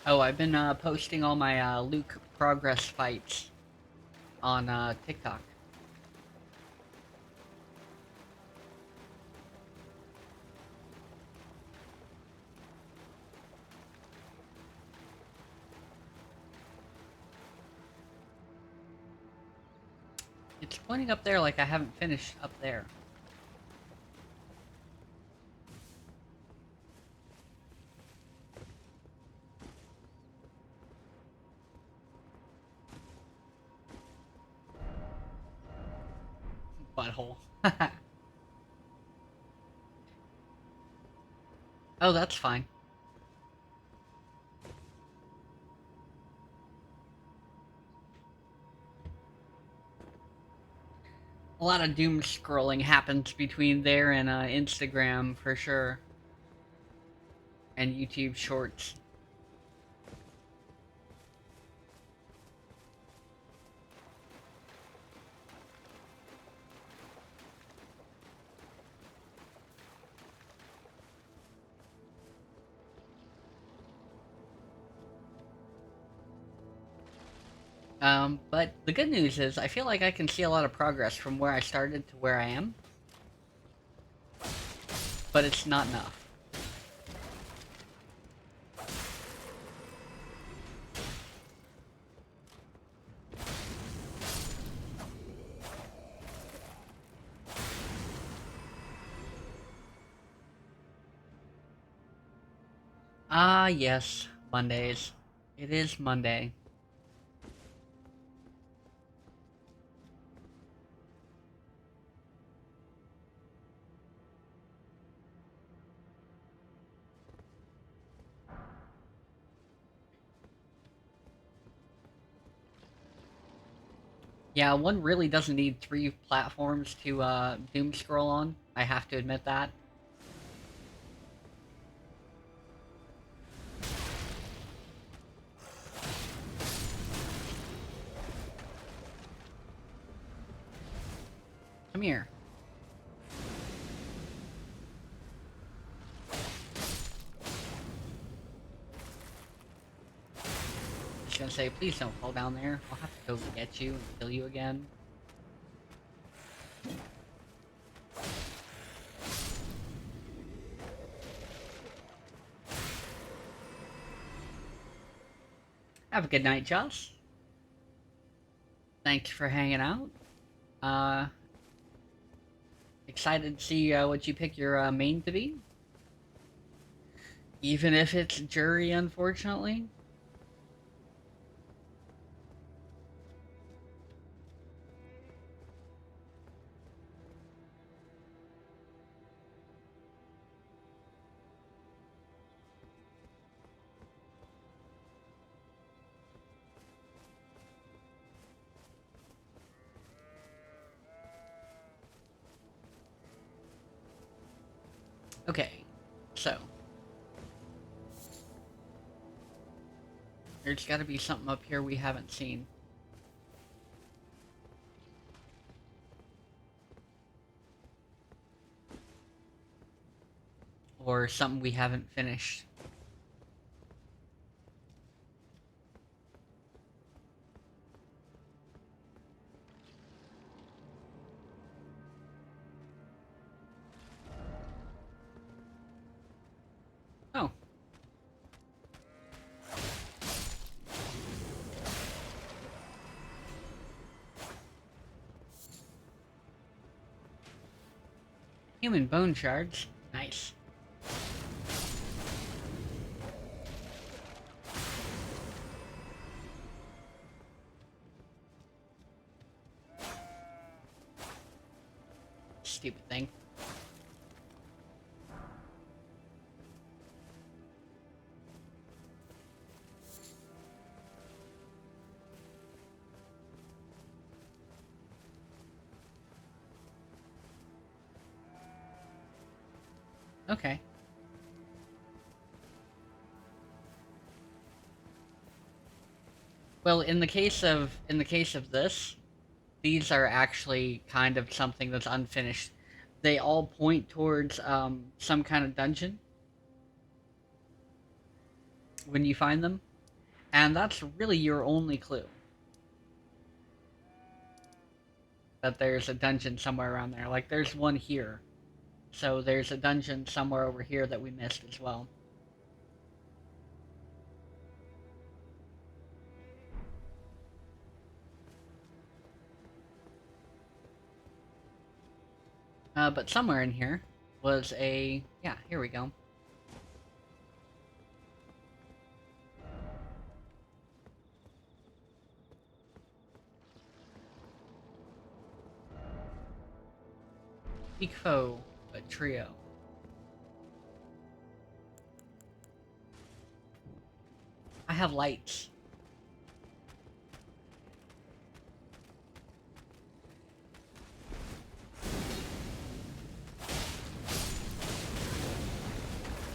Oh, I've been posting all my Luke progress fights on TikTok. It's pointing up there like I haven't finished up there. Butthole. Oh, that's fine. A lot of doom scrolling happens between there and Instagram for sure. And YouTube Shorts. But the good news is I feel like I can see a lot of progress from where I started to where I am. But it's not enough. Ah, yes, Mondays. It is Monday. Yeah, one really doesn't need 3 platforms to doom scroll on. I have to admit that. Come here. Just gonna say, please don't fall down there. I'll have to go get you and kill you again. Have a good night, Joss. Thanks for hanging out. Uh, Excited to see what you pick your main to be. Even if it's jury, unfortunately. Okay, so there's got to be something up here we haven't seen. Or something we haven't finished. Oh. Human bone shards. Nice. Stupid thing. Okay. Well, in the case of this, these are actually kind of something that's unfinished. They all point towards some kind of dungeon when you find them, and that's really your only clue that there's a dungeon somewhere around there. Like there's one here, so there's a dungeon somewhere over here that we missed as well. But somewhere in here was a... yeah, here we go. Weak foe, but trio. I have lights.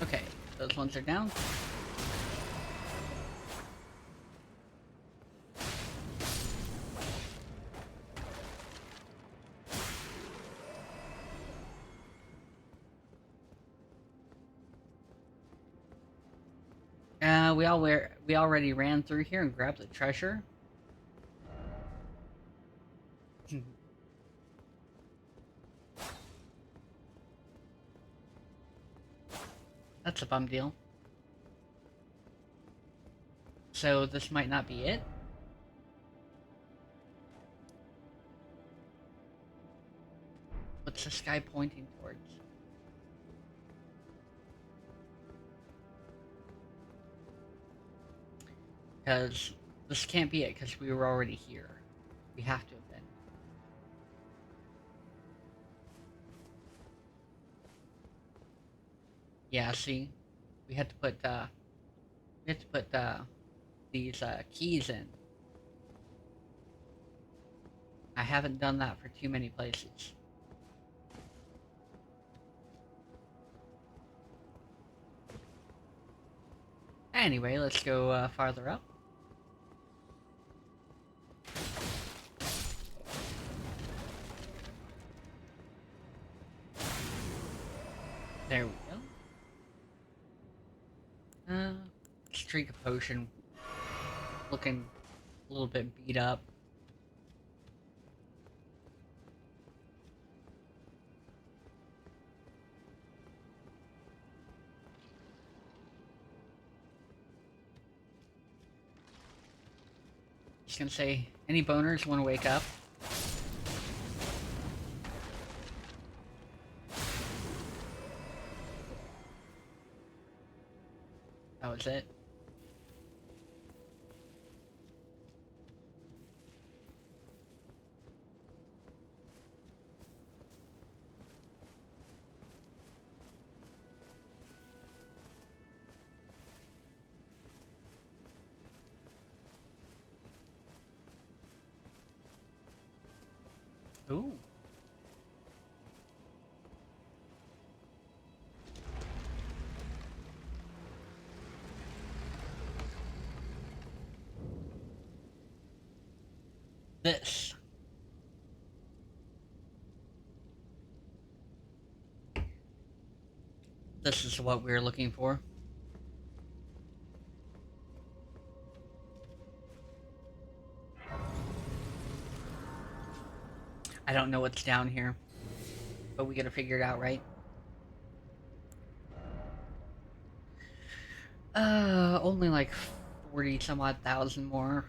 Okay, those ones are down. We already ran through here and grabbed the treasure. That's a bum deal. So this might not be it. What's the sky pointing towards? Because this can't be it, because we were already here. We have to have been. Yeah, see? We had to put, these, keys in. I haven't done that for too many places. Anyway, let's go, farther up. There we go. Let's drink a potion. Looking a little bit beat up. just gonna say, any boners want to wake up? That was it. Ooh. This. This is what we're looking for. I don't know what's down here, but we gotta figure it out, right? Only like 40 some odd thousand more.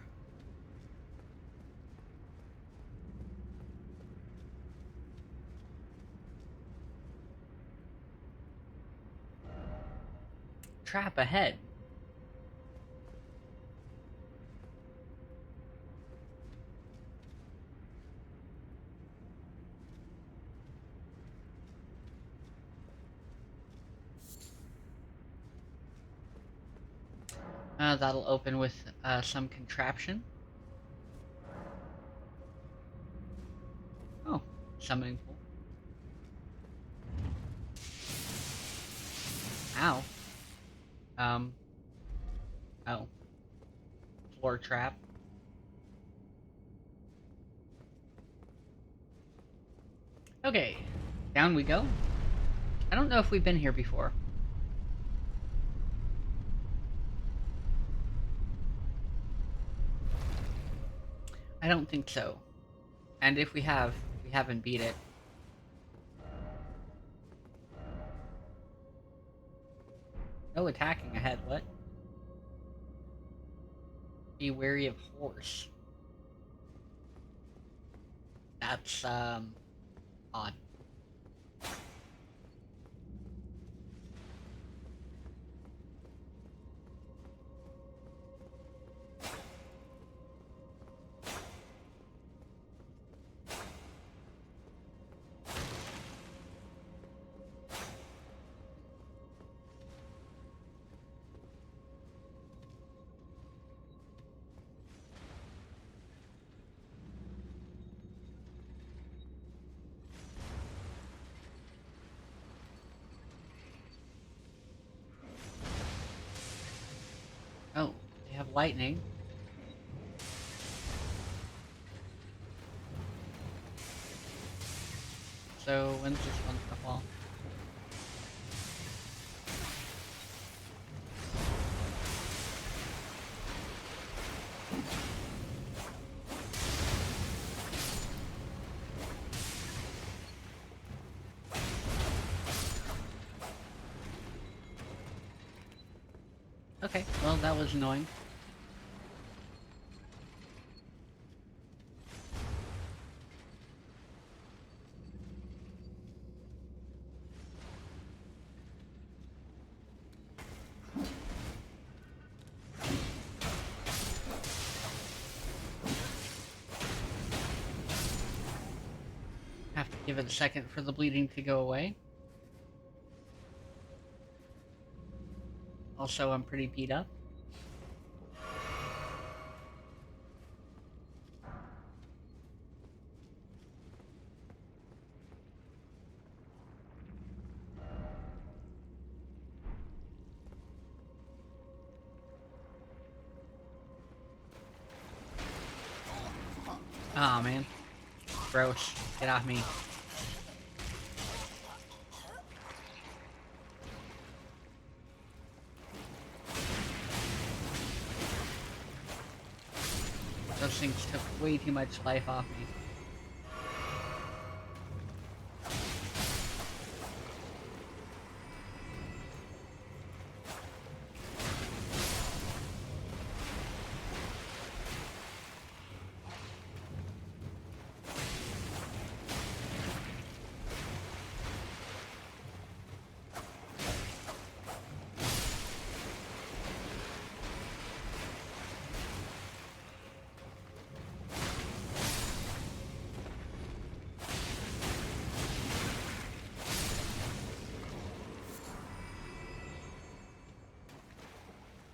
Trap ahead. That'll open with some contraption. Oh, summoning pool. Ow. Oh. Floor trap. Okay, down we go. I don't know if we've been here before. I don't think so. And if we have, we haven't beat it. No attacking ahead, what? Be wary of horse. That's, odd. Oh, they have lightning. So, when's this one gonna fall? Okay, well, that was annoying. Have to give it a second for the bleeding to go away. Also, I'm pretty beat up. Aw, man. Gross. Get off me. Those things took way too much life off me.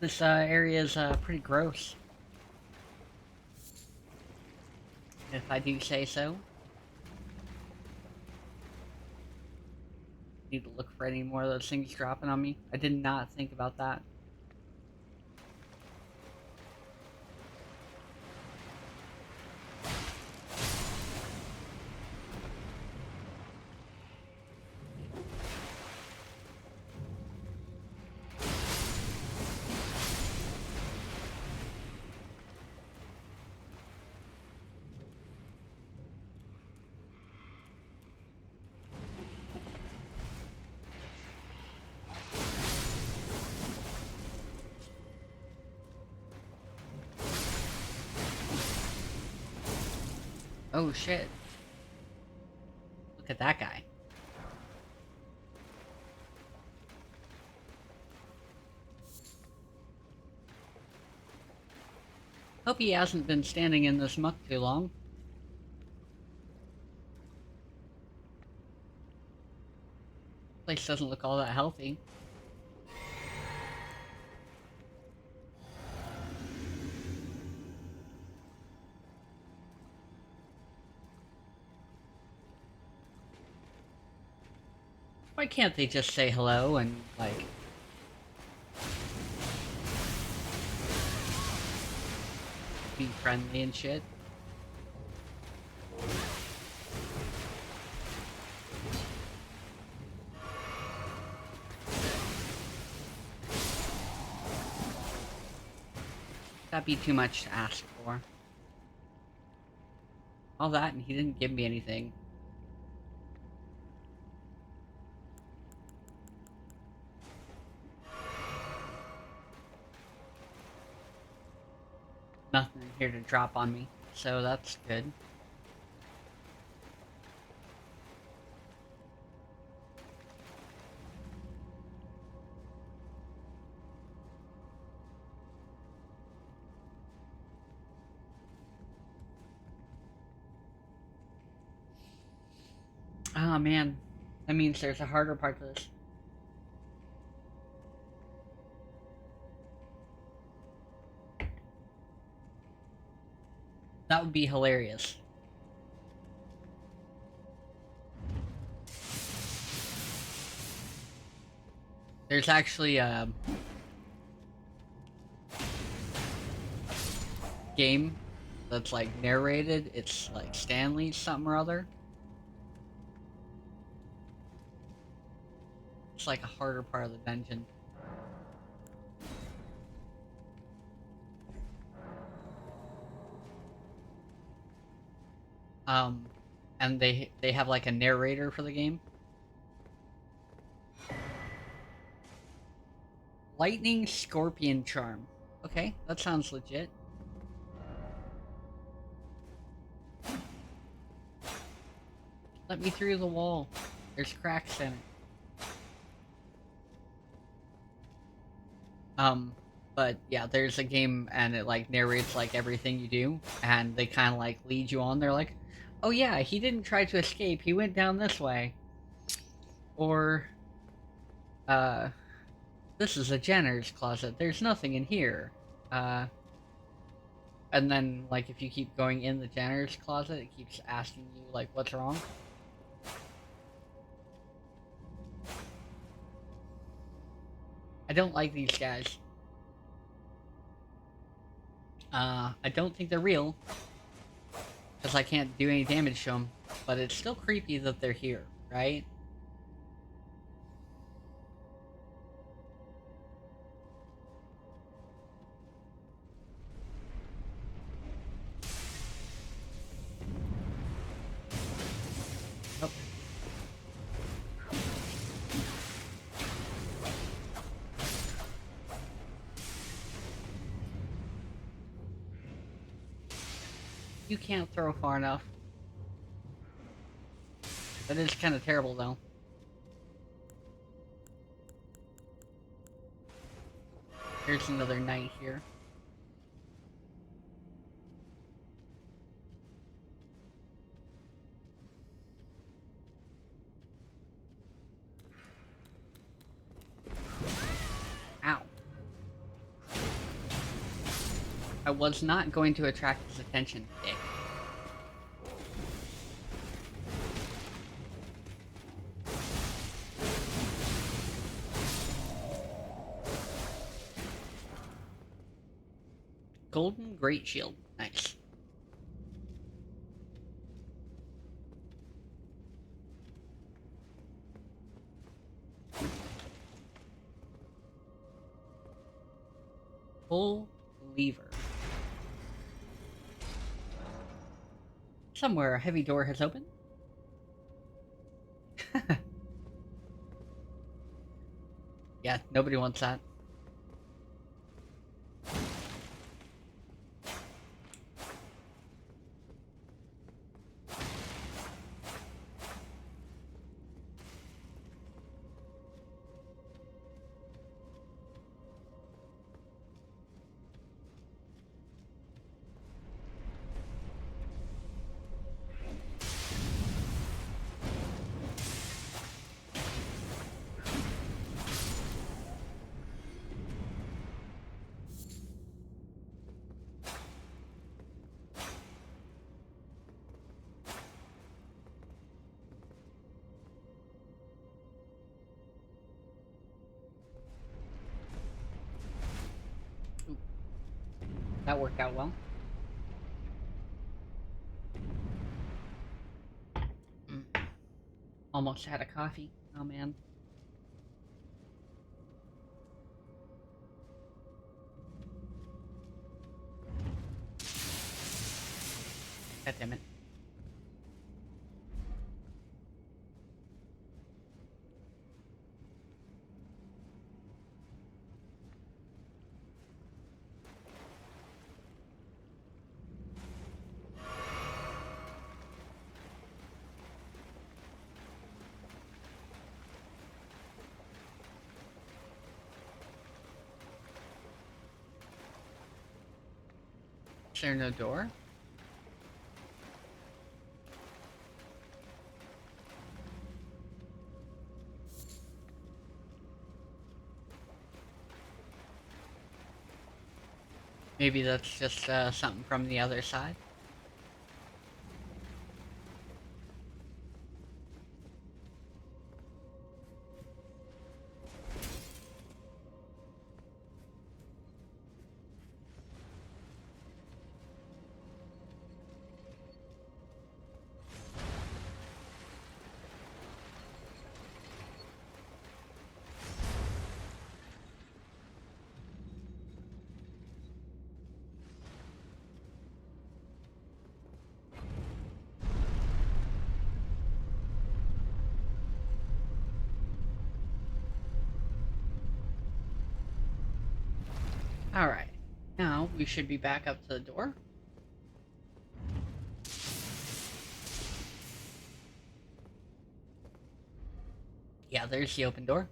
This area is pretty gross, if I do say so. Need to look for any more of those things dropping on me. I did not think about that. Oh shit. Look at that guy. Hope he hasn't been standing in this muck too long. Place doesn't look all that healthy. Why can't they just say hello and, like... be friendly and shit? That'd be too much to ask for. All that and he didn't give me anything. Nothing here to drop on me, so that's good. Oh man, that means there's a harder part to this. That would be hilarious. There's actually a game that's like narrated. It's like Stanley something or other. It's like a harder part of the dungeon. And they have like a narrator for the game. Lightning Scorpion Charm. Okay, that sounds legit. Let me through the wall. There's cracks in it. But yeah, there's a game and it like narrates like everything you do, and they kind of like lead you on. They're like, oh yeah, he didn't try to escape, he went down this way. Or, this is a janitor's closet, there's nothing in here. And then, like, if you keep going in the janitor's closet, it keeps asking you, like, what's wrong. I don't like these guys. I don't think they're real, because I can't do any damage to them, but it's still creepy that they're here, right? Oh. You can't throw far enough. That is kind of terrible, though. There's another knight here. Ow. I was not going to attract his attention, dick. Golden Great Shield. Nice. Full lever. Somewhere a heavy door has opened. Yeah, nobody wants that. That worked out well. Almost had a coffee. Oh man. God damn it. Is there no door? Maybe that's just something from the other side. Alright, now we should be back up to the door. Yeah, there's the open door.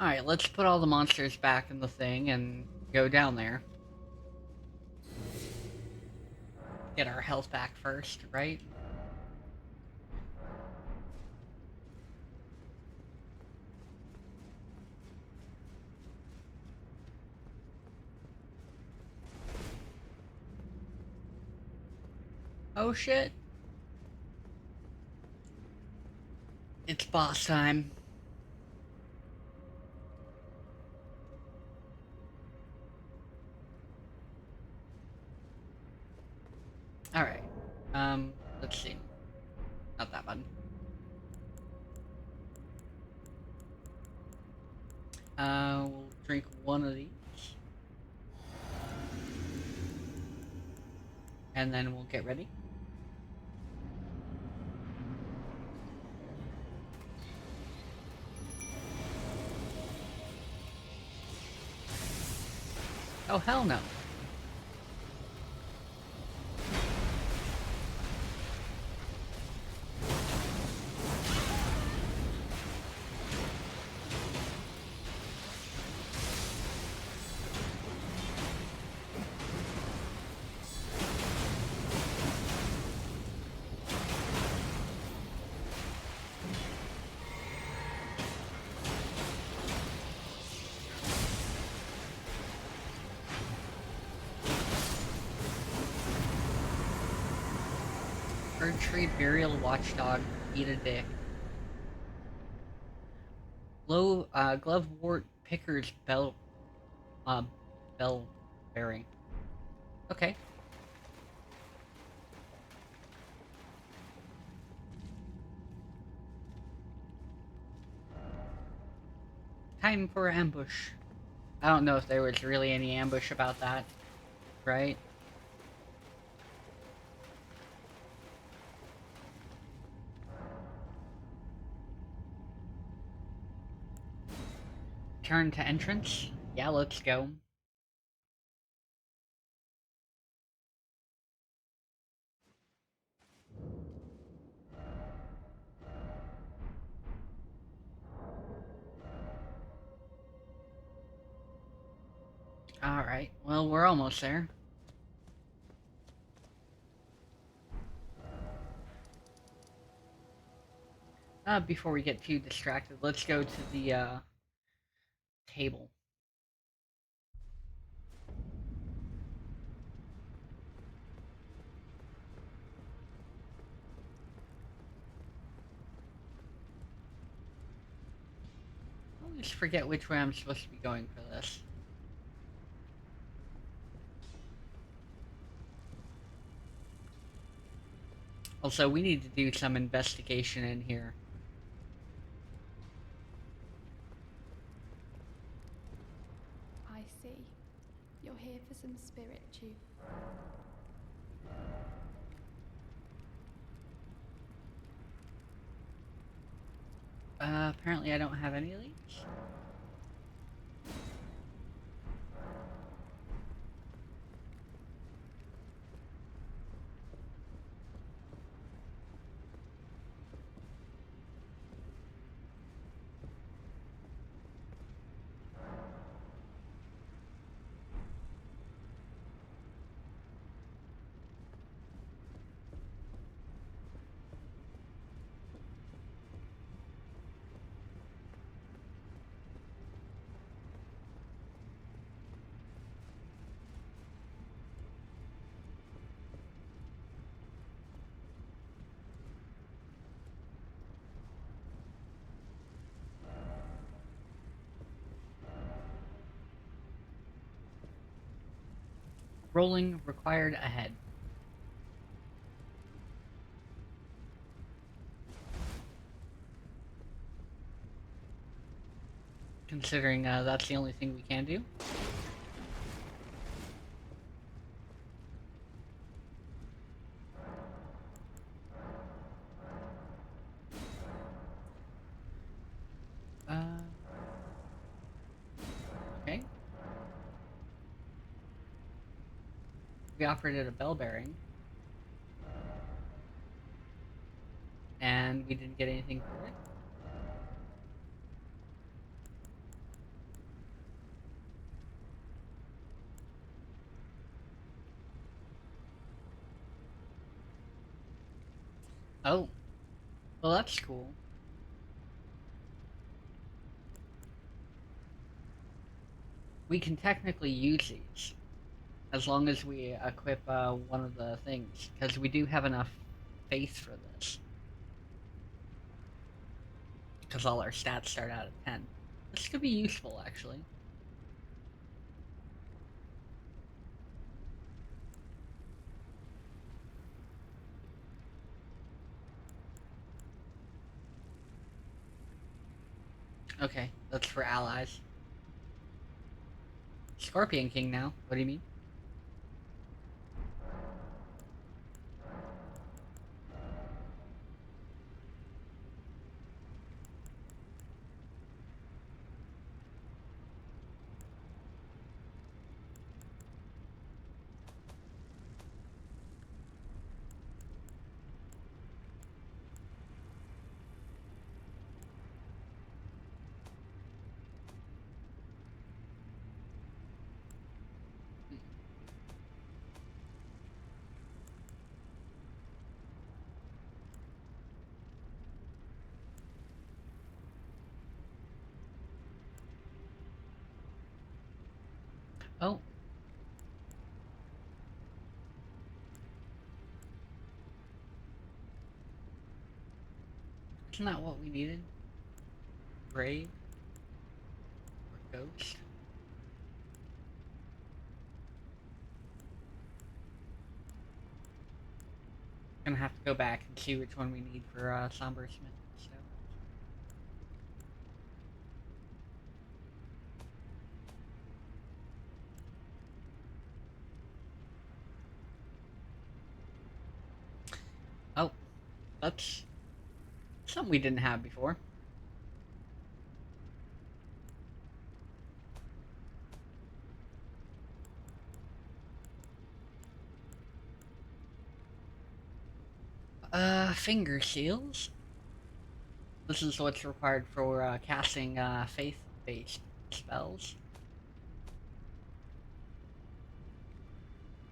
Alright, let's put all the monsters back in the thing and go down there. Get our health back first, right? Oh shit. It's boss time. Alright. Let's see. Not that button. We'll drink one of these. And then we'll get ready. Oh, hell no. Erdtree, Burial, Watchdog, Eat a Dick. Glovewort, Pickers, Bell Bearing. Okay. Time for ambush. I don't know if there was really any ambush about that, right? Turn to entrance? Yeah, let's go. Alright, well, we're almost there. Before we get too distracted, let's go to the, table. I always forget which way I'm supposed to be going for this. Also, we need to do some investigation in here. I see. You're here for some spirit, Tues. Apparently I don't have any leads. Rolling required ahead. Considering that's the only thing we can do. Okay. We operated a bell bearing. And we didn't get anything for it. Oh. Well, that's cool. We can technically use these. As long as we equip one of the things. Because we do have enough faith for this. Because all our stats start out at 10. This could be useful, actually. Okay, that's for allies. Scorpion King now? What do you mean? Oh. Isn't that what we needed? Grave? Or ghost? Gonna have to go back and see which one we need for Somber Smith. So. Oh, that's something we didn't have before. Finger seals. This is what's required for casting faith-based spells.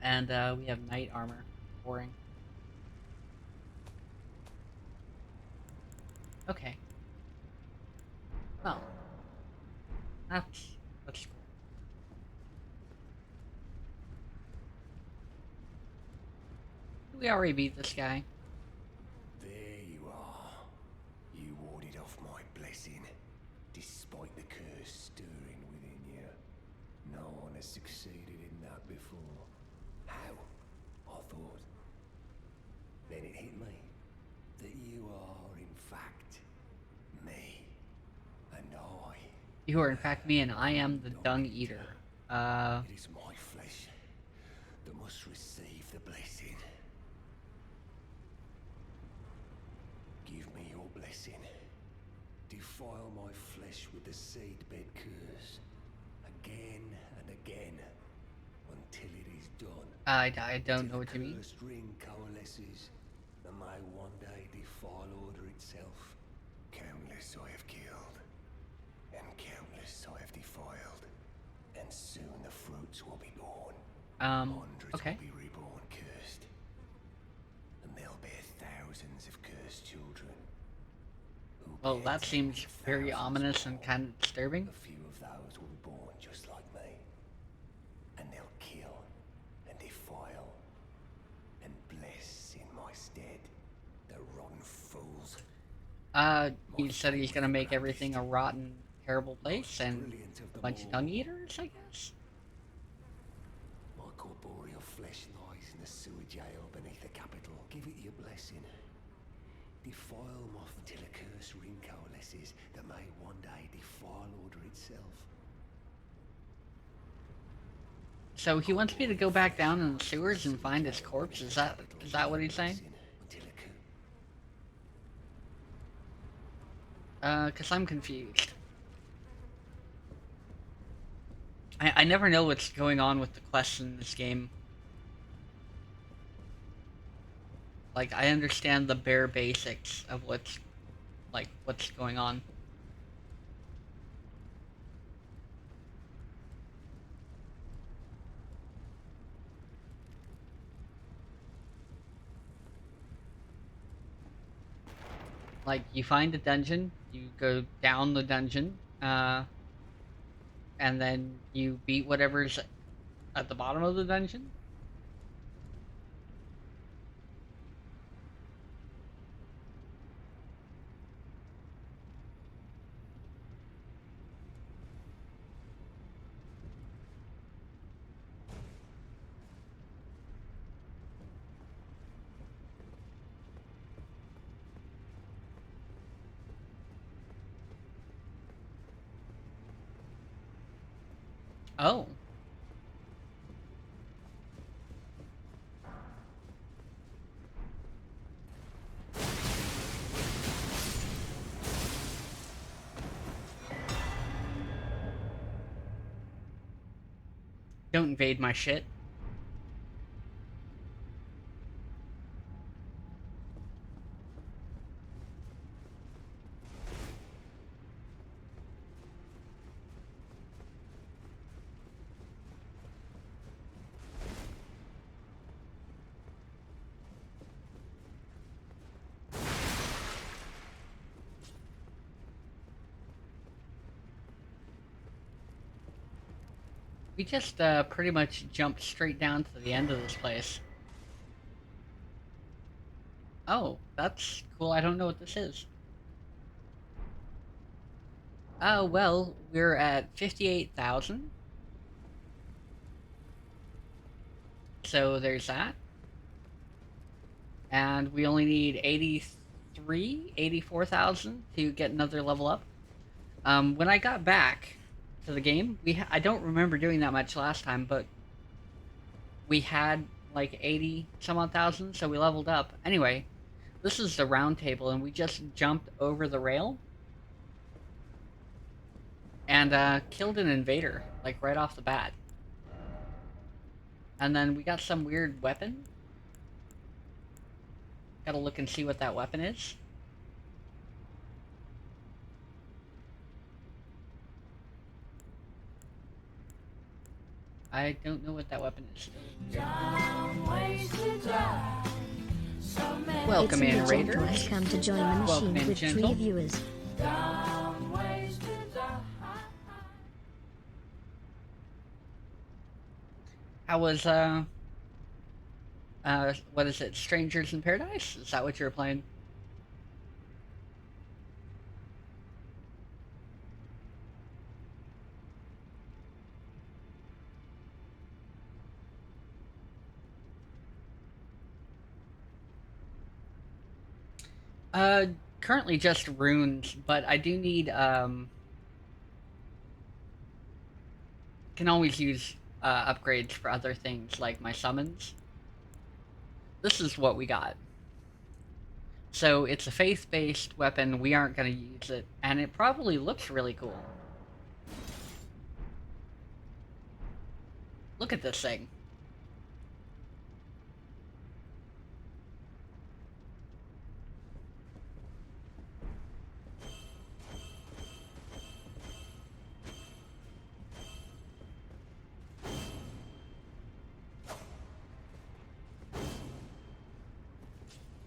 And we have knight armor. Boring. Okay. Well, that's cool. We already beat this guy. There you are. You warded off my blessing, despite the curse stirring within you. No one has succeeded in that before. How? I thought. Then it hit me that you are, in fact, me. And I. You are in fact me, and I am the Dung Eater. It is my flesh that must receive the blessing. Give me your blessing. Defile my flesh with the seedbed curse, again and again, until it is done. I don't know what you mean. The cursed ring coalesces, and may one day defile order itself. Countless I have killed, and countless I have defiled, and soon the fruits will be born. Hundreds okay. will be reborn cursed, and they'll bear thousands of cursed children. Well, that seems very ominous and kind of disturbing. A few of those will be born just like me, and they'll kill and defile and bless in my stead. The rotten fools. He said he's gonna make everything a rotten, terrible place and a bunch of Dung Eaters, I guess? My corporeal flesh lies in the sewer jail beneath the capital. Give it your blessing. Defile moth until a cursed ring coalesces that may one day defile order itself. So he wants me to go back down in the sewers and find his corpse? Is that what he's saying? Cause I'm confused. I never know what's going on with the quests in this game. Like, I understand the bare basics of what's going on. Like, you find a dungeon, you go down the dungeon, and then you beat whatever's at the bottom of the dungeon. Oh. Don't invade my shit. We just pretty much jumped straight down to the end of this place. Oh, that's cool. I don't know what this is. Well, we're at 58,000. So there's that. And we only need 84,000 to get another level up. When I got back to the game, I don't remember doing that much last time, but we had like 80 some odd thousand, so we leveled up. Anyway, this is the round table, and we just jumped over the rail and killed an invader, like right off the bat. And then we got some weird weapon. Gotta look and see what that weapon is. I don't know what that weapon is. Welcome in, Raiders. Has come to join the machine with Gentle. 3 viewers. How was, what is it, Strangers in Paradise? Is that what you were playing? Currently just runes, but I do need, can always use, upgrades for other things, like my summons. This is what we got. So, it's a faith-based weapon, we aren't gonna use it, and it probably looks really cool. Look at this thing.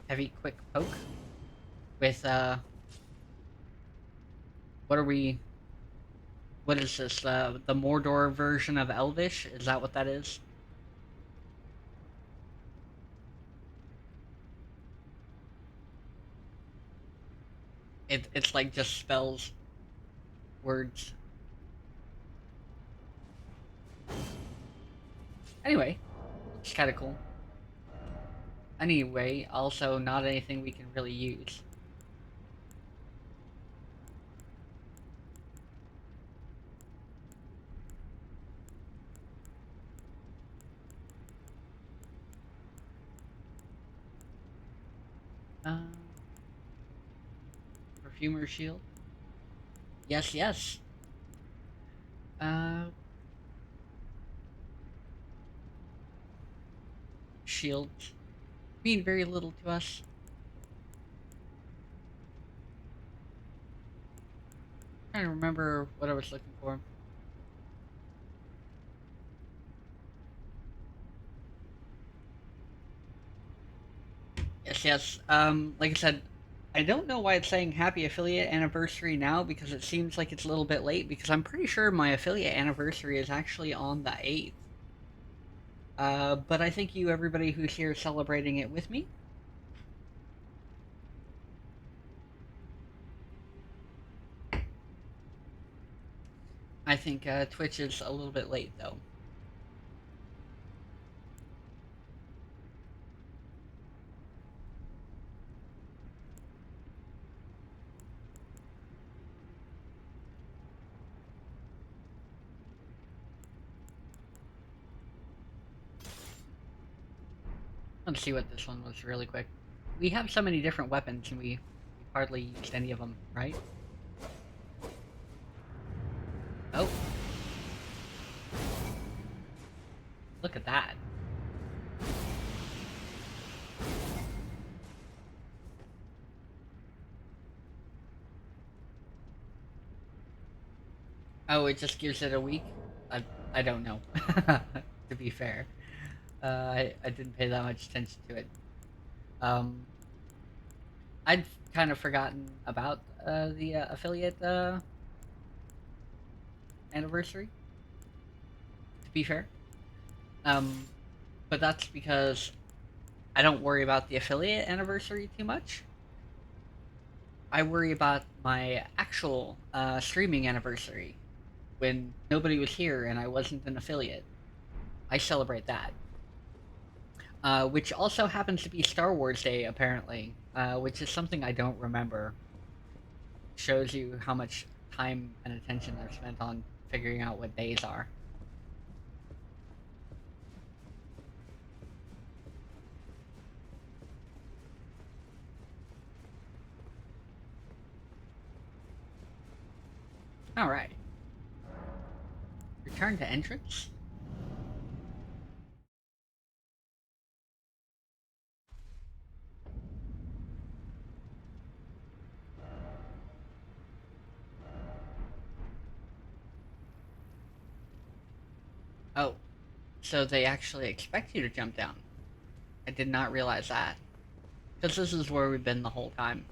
Heavy quick poke with what is this, the Mordor version of Elvish? Is that what that is? It's like just spells words. Anyway, it's kind of cool. Anyway, also not anything we can really use. Perfumer shield. Yes, yes. Shields mean very little to us. Trying to remember what I was looking for. Yes, yes. Like I said, I don't know why it's saying happy affiliate anniversary now, because it seems like it's a little bit late, because I'm pretty sure my affiliate anniversary is actually on the 8th. But I thank you everybody who's here celebrating it with me. I think Twitch is a little bit late though. Let's see what this one was really quick. We have so many different weapons and we hardly used any of them, right? Oh. Look at that. Oh, it just gives it a week? I don't know, to be fair. I didn't pay that much attention to it. I'd kind of forgotten about the affiliate anniversary, to be fair. But that's because I don't worry about the affiliate anniversary too much. I worry about my actual streaming anniversary when nobody was here and I wasn't an affiliate. I celebrate that. Which also happens to be Star Wars Day, apparently, which is something I don't remember. Shows you how much time and attention I've spent on figuring out what days are. Alright. Return to entrance? Oh, so they actually expect you to jump down. I did not realize that. Because this is where we've been the whole time.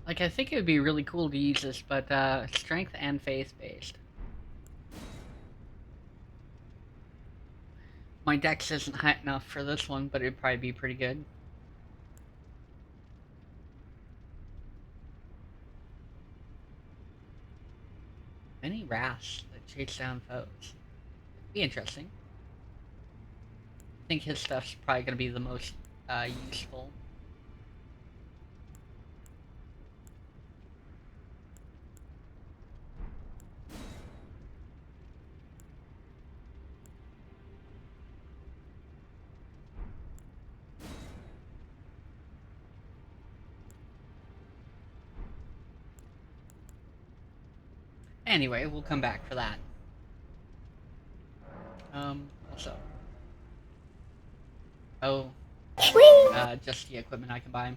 Like, I think it would be really cool to use this, but, strength and faith-based. My dex isn't high enough for this one, but it'd probably be pretty good. Many wraths that chase down foes. Be interesting. I think his stuff's probably gonna be the most, useful. Anyway, we'll come back for that. Also. Oh. Just the equipment I can buy.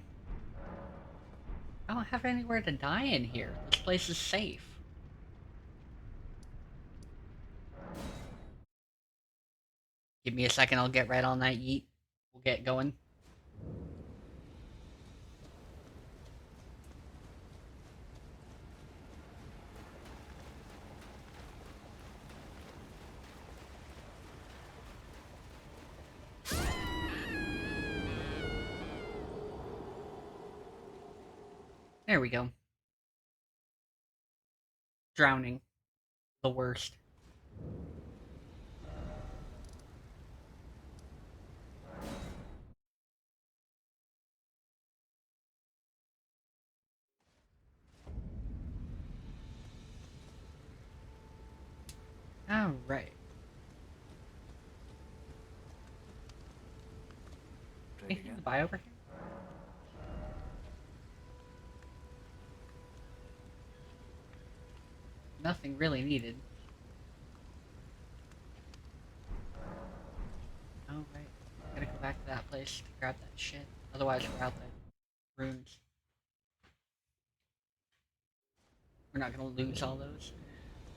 I don't have anywhere to die in here. This place is safe. Give me a second, I'll get right on that yeet. We'll get going. There we go. Drowning. The worst. Alright. Anything to buy over here? Nothing really needed. Oh, right. Gotta go back to that place to grab that shit. Otherwise, we're out the ruins. We're not gonna lose all those.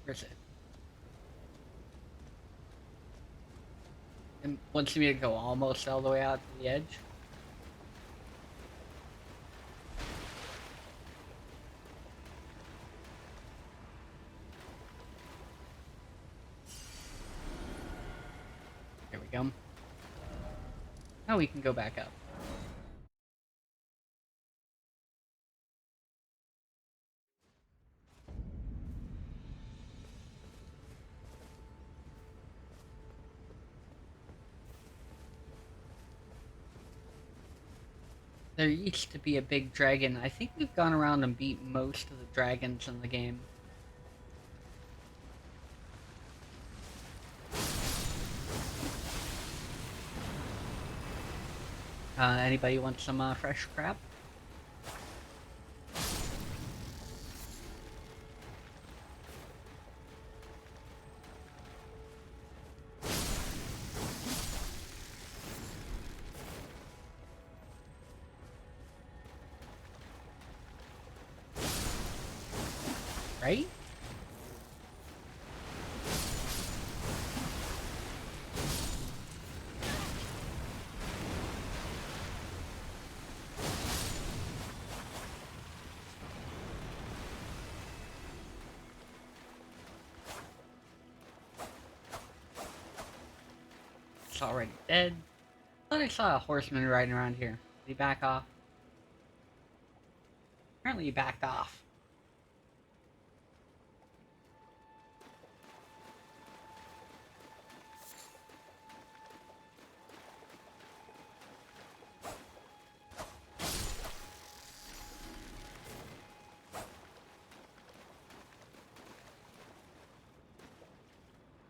Where's it? It wants me to go almost all the way out to the edge. There we go. Now we can go back up. There used to be a big dragon. I think we've gone around and beat most of the dragons in the game. Anybody want some fresh crab? It's already dead. Thought I saw a horseman riding around here. Did he back off? Apparently he backed off.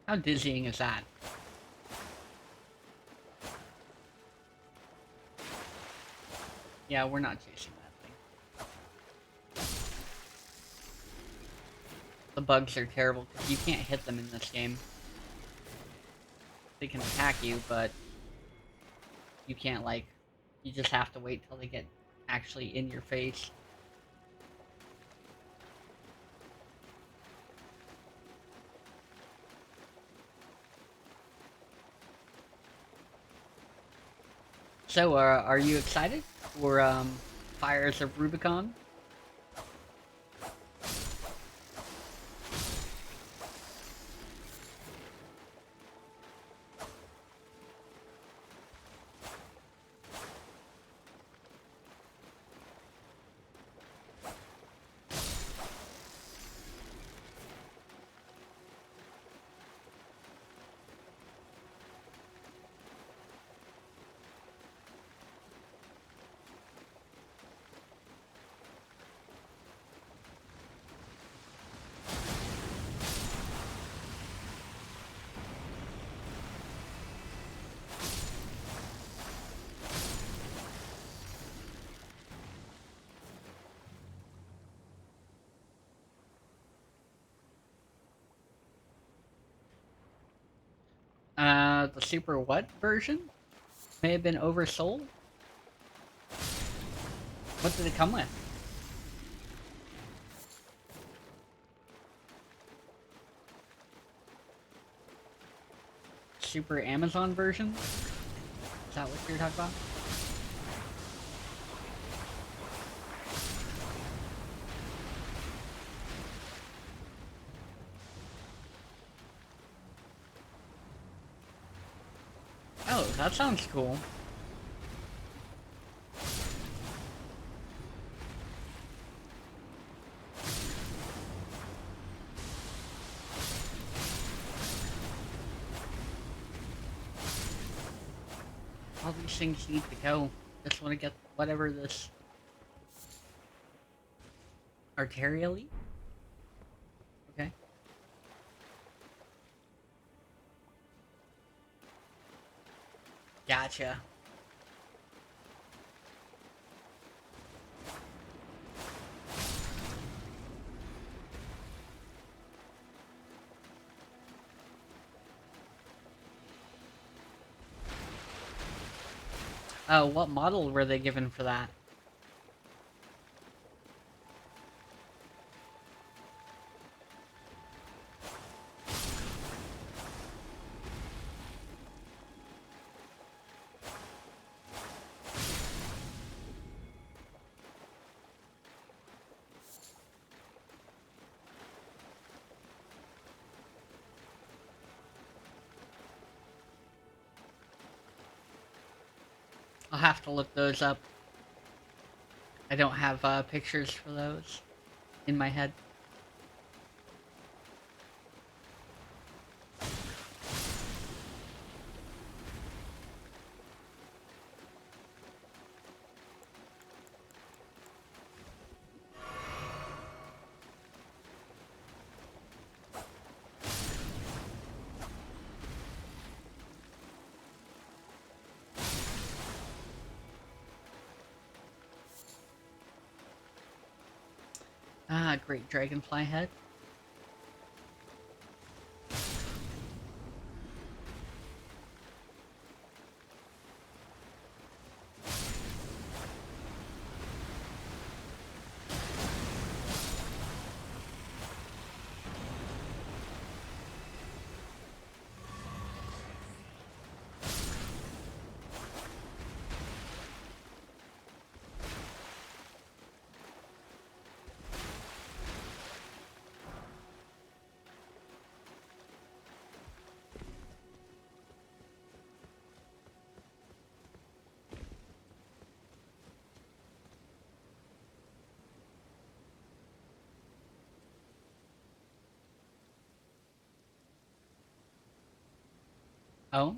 How dizzying is that? Yeah, we're not chasing that thing. The bugs are terrible because you can't hit them in this game. They can attack you, but you can't, like, you just have to wait till they get actually in your face. So, are you excited for, Fires of Rubicon? The Super What version? May have been oversold? What did it come with? Super Amazon version? Is that what you're talking about? Oh, that sounds cool. All these things need to go. Just want to get whatever this arterially. Okay. Gotcha. Oh, what model were they given for that? I'll have to look those up. I don't have pictures for those in my head. Ah, great dragonfly head. Oh?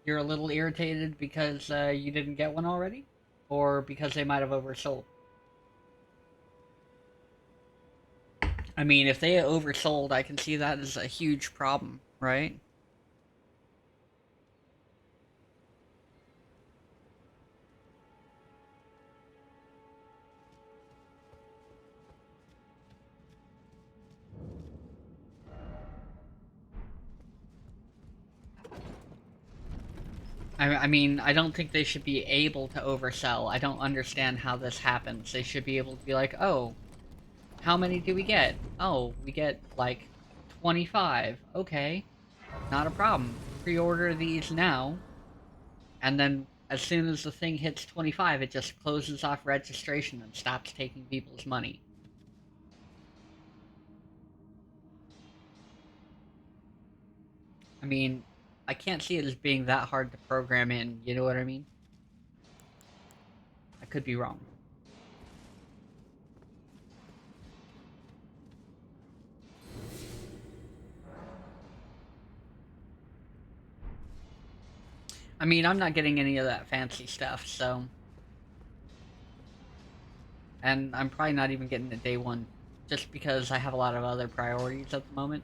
You're a little irritated because you didn't get one already? Or because they might have oversold? I mean, if they oversold, I can see that as a huge problem, right? I mean, I don't think they should be able to oversell. I don't understand how this happens. They should be able to be like, oh, how many do we get? Oh, we get, like, 25. Okay, not a problem. Pre-order these now, and then as soon as the thing hits 25, it just closes off registration and stops taking people's money. I mean, I can't see it as being that hard to program in, you know what I mean? I could be wrong. I mean, I'm not getting any of that fancy stuff, so... And I'm probably not even getting it day one, just because I have a lot of other priorities at the moment.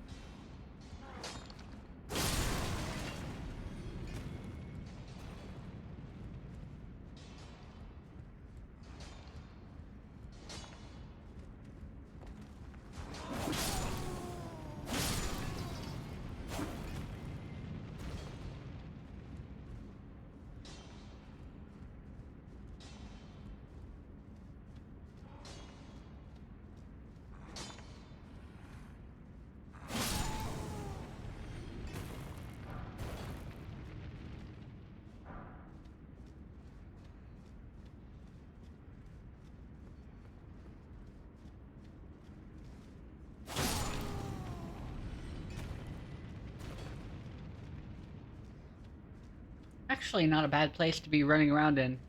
Actually, not a bad place to be running around in.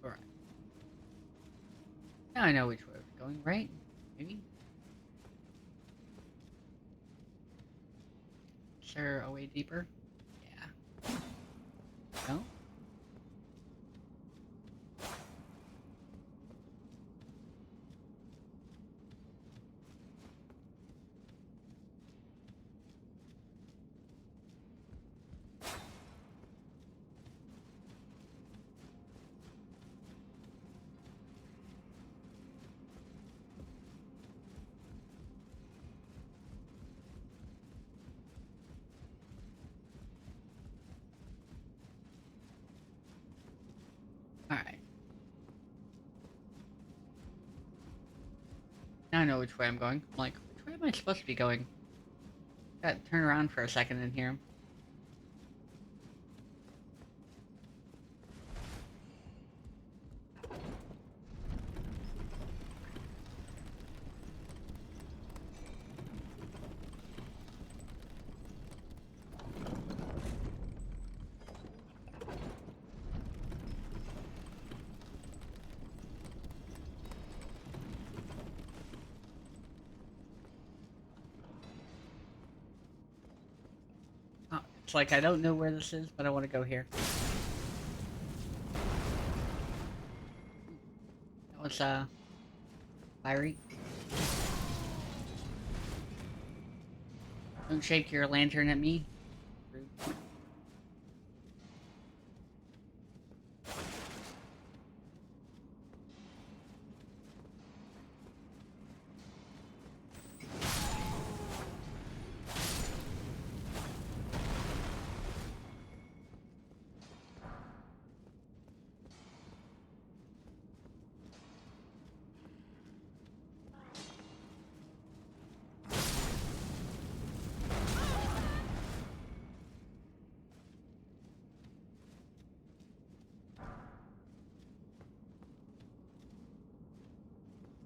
Alright. Now I know which way we're going, right? Maybe? Is there a way deeper? Yeah. No? Alright. Now I know which way I'm going. I'm like, which way am I supposed to be going? Gotta turn around for a second in here. Oh, it's like I don't know where this is, but I want to go here. That was, fiery. Don't shake your lantern at me. Rude.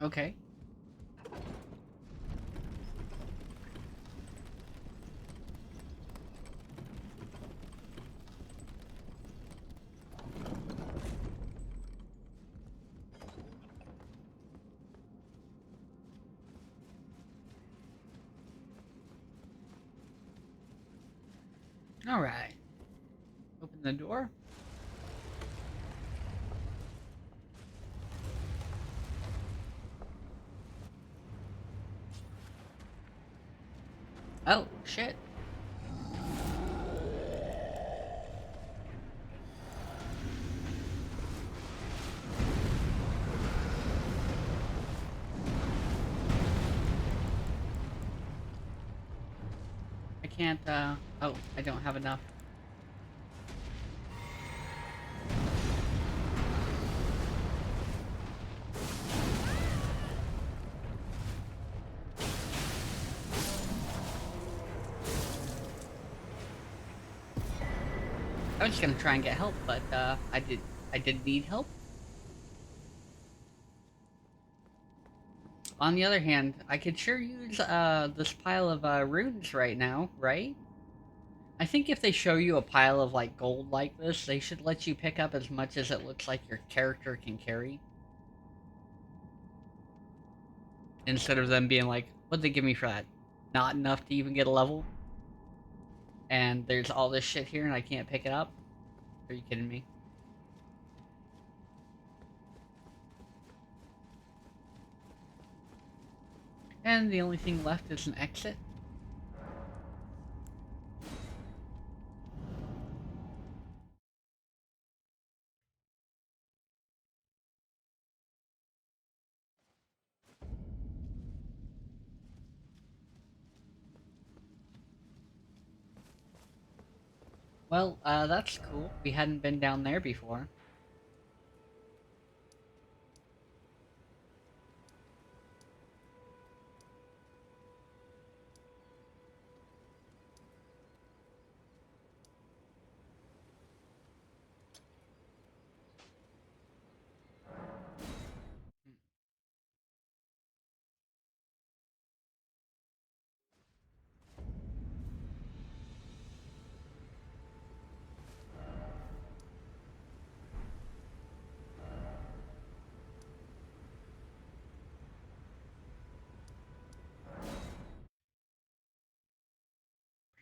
Okay. Alright. Open the door. Oh, shit. I can't, oh, I don't have enough. I was gonna try and get help, but, I did need help. On the other hand, I could sure use, this pile of, runes right now, right? I think if they show you a pile of, like, gold like this, they should let you pick up as much as it looks like your character can carry. Instead of them being like, what'd they give me for that? Not enough to even get a level? And there's all this shit here and I can't pick it up? Are you kidding me? And the only thing left is an exit. Well, that's cool. We hadn't been down there before.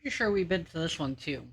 Pretty sure we've been to this one too.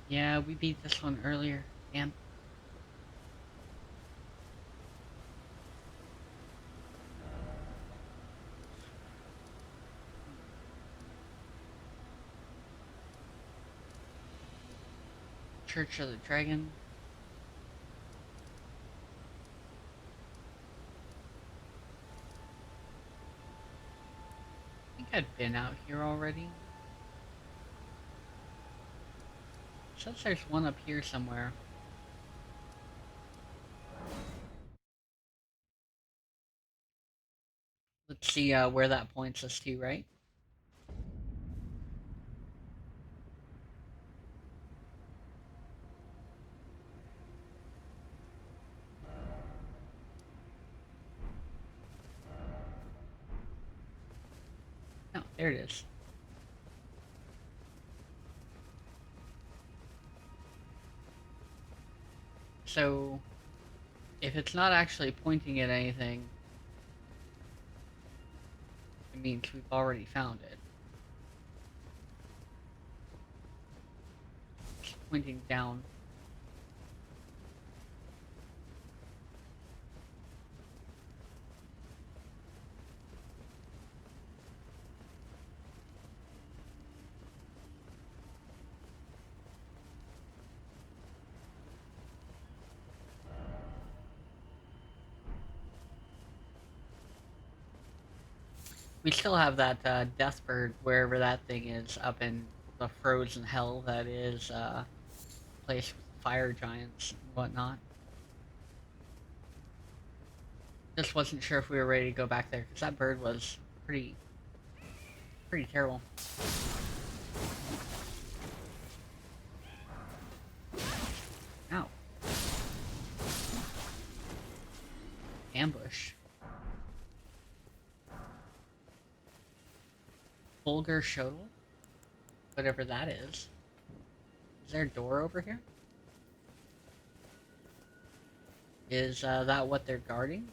Yeah, we beat this one earlier. Damn. Church of the Dragon. I think I'd been out here already. Says there's one up here somewhere. Let's see where that points us to, right? Oh, there it is. So, if it's not actually pointing at anything, it means we've already found it. pointing down. We still have that death bird wherever that thing is up in the frozen hell that is place with fire giants and whatnot. Just wasn't sure if we were ready to go back there because that bird was pretty terrible. Ow. Ambush. Vulgar Shodel? Whatever that is. Is there a door over here? Is that what they're guarding?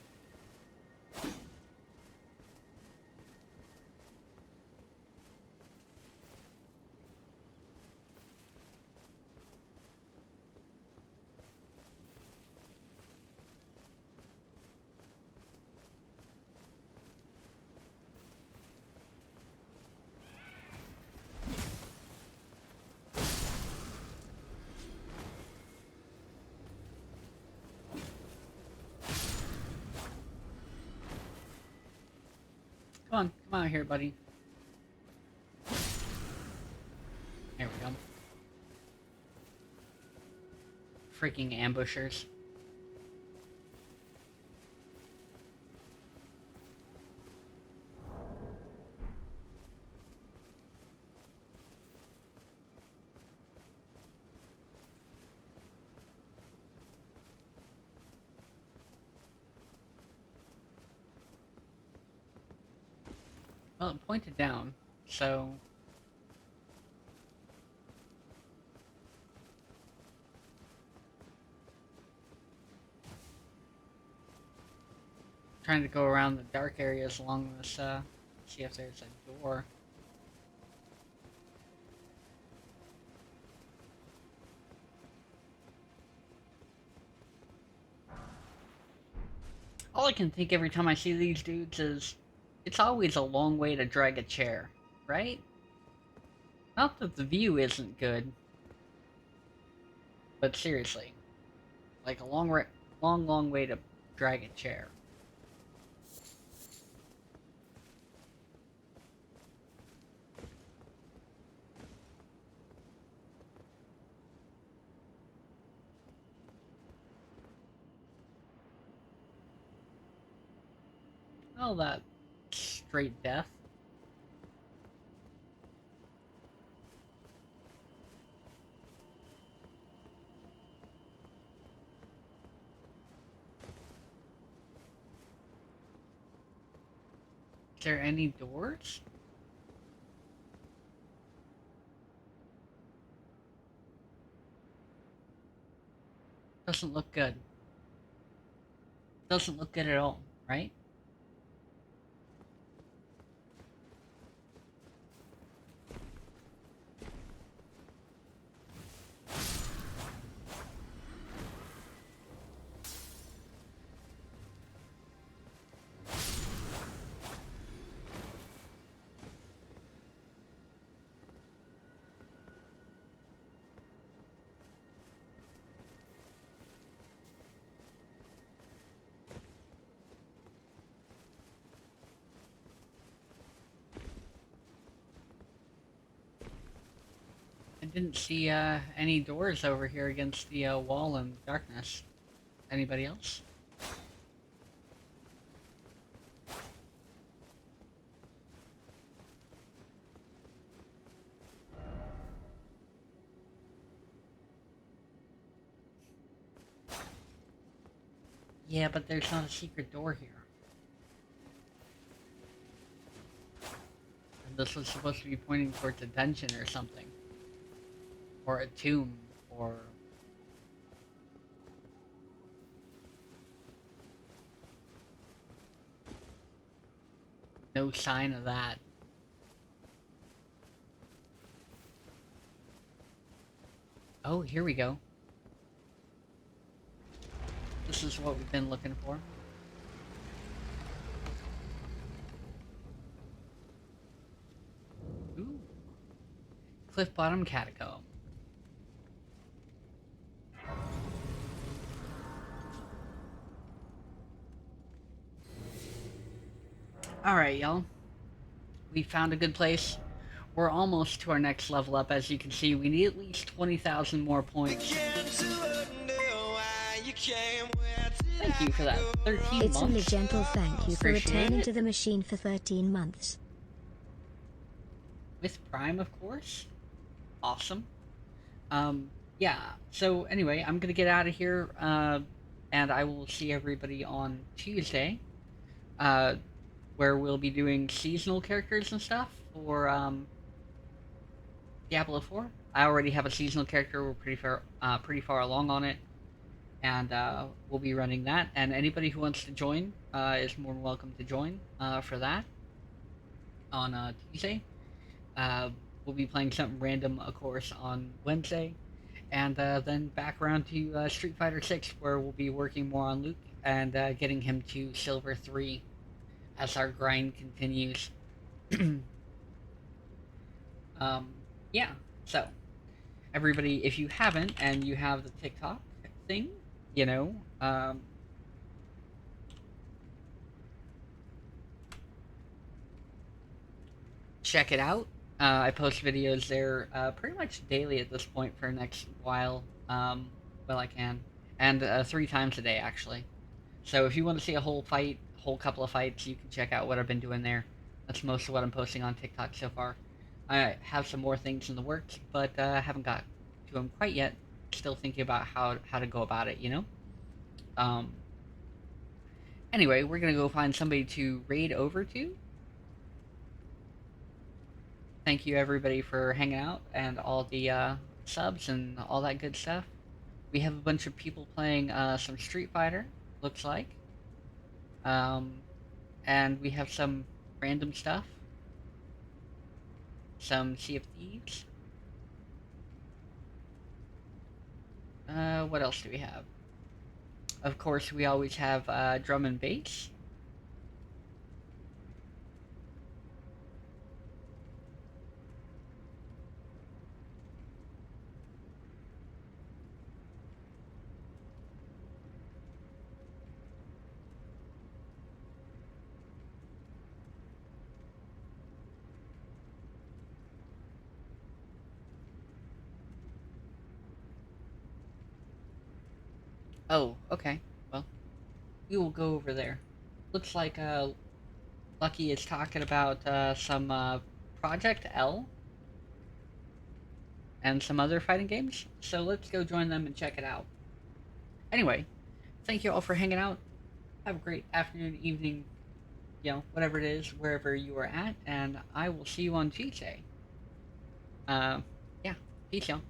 Come on out here, buddy. There we go. Freaking ambushers. Well, it pointed down, so... Trying to go around the dark areas along this, see if there's a door. All I can think every time I see these dudes is, it's always a long way to drag a chair, right? Not that the view isn't good, but seriously, like a long way to drag a chair. Oh, that straight death. Is there any doors? Doesn't look good. Doesn't look good at all, right? I didn't see any doors over here against the wall in darkness. Anybody else? Yeah, but there's not a secret door here. And this was supposed to be pointing towards a dungeon or something. Or a tomb, or... No sign of that. Oh, here we go. This is what we've been looking for. Ooh. Cliff Bottom Catacomb. Alright, y'all. We found a good place. We're almost to our next level up. As you can see, we need at least 20,000 more points. Thank you for that. 13 It's months. only gentle thank you for Appreciate returning it. to the machine for 13 months. With Prime, of course. Awesome. Yeah. So anyway, I'm gonna get out of here, and I will see everybody on Tuesday, where we'll be doing seasonal characters and stuff for Diablo 4. I already have a seasonal character. We're pretty far along on it, and we'll be running that. And anybody who wants to join is more than welcome to join for that on Tuesday. We'll be playing something random, of course, on Wednesday, and then back around to Street Fighter 6, where we'll be working more on Luke and getting him to Silver 3 as our grind continues. Yeah, so everybody, if you haven't and you have the TikTok thing, you know, check it out. I post videos there pretty much daily at this point for the next while, well I can, and 3 times a day actually. So if you want to see a whole couple of fights, you can check out what I've been doing there. That's most of what I'm posting on TikTok so far. I have some more things in the works, but I haven't got to them quite yet. Still thinking about how to go about it, you know? Anyway, we're gonna go find somebody to raid over to. Thank you everybody for hanging out and all the subs and all that good stuff. We have a bunch of people playing some Street Fighter, looks like. And we have some random stuff. Some Sea of Thieves. What else do we have? Of course, we always have drum and bass. Oh, okay. Well, we will go over there. Looks like Lucky is talking about some Project L and some other fighting games. So let's go join them and check it out. Anyway, thank you all for hanging out. Have a great afternoon, evening, you know, whatever it is, wherever you are at, and I will see you on Tuesday. Yeah, peace, y'all.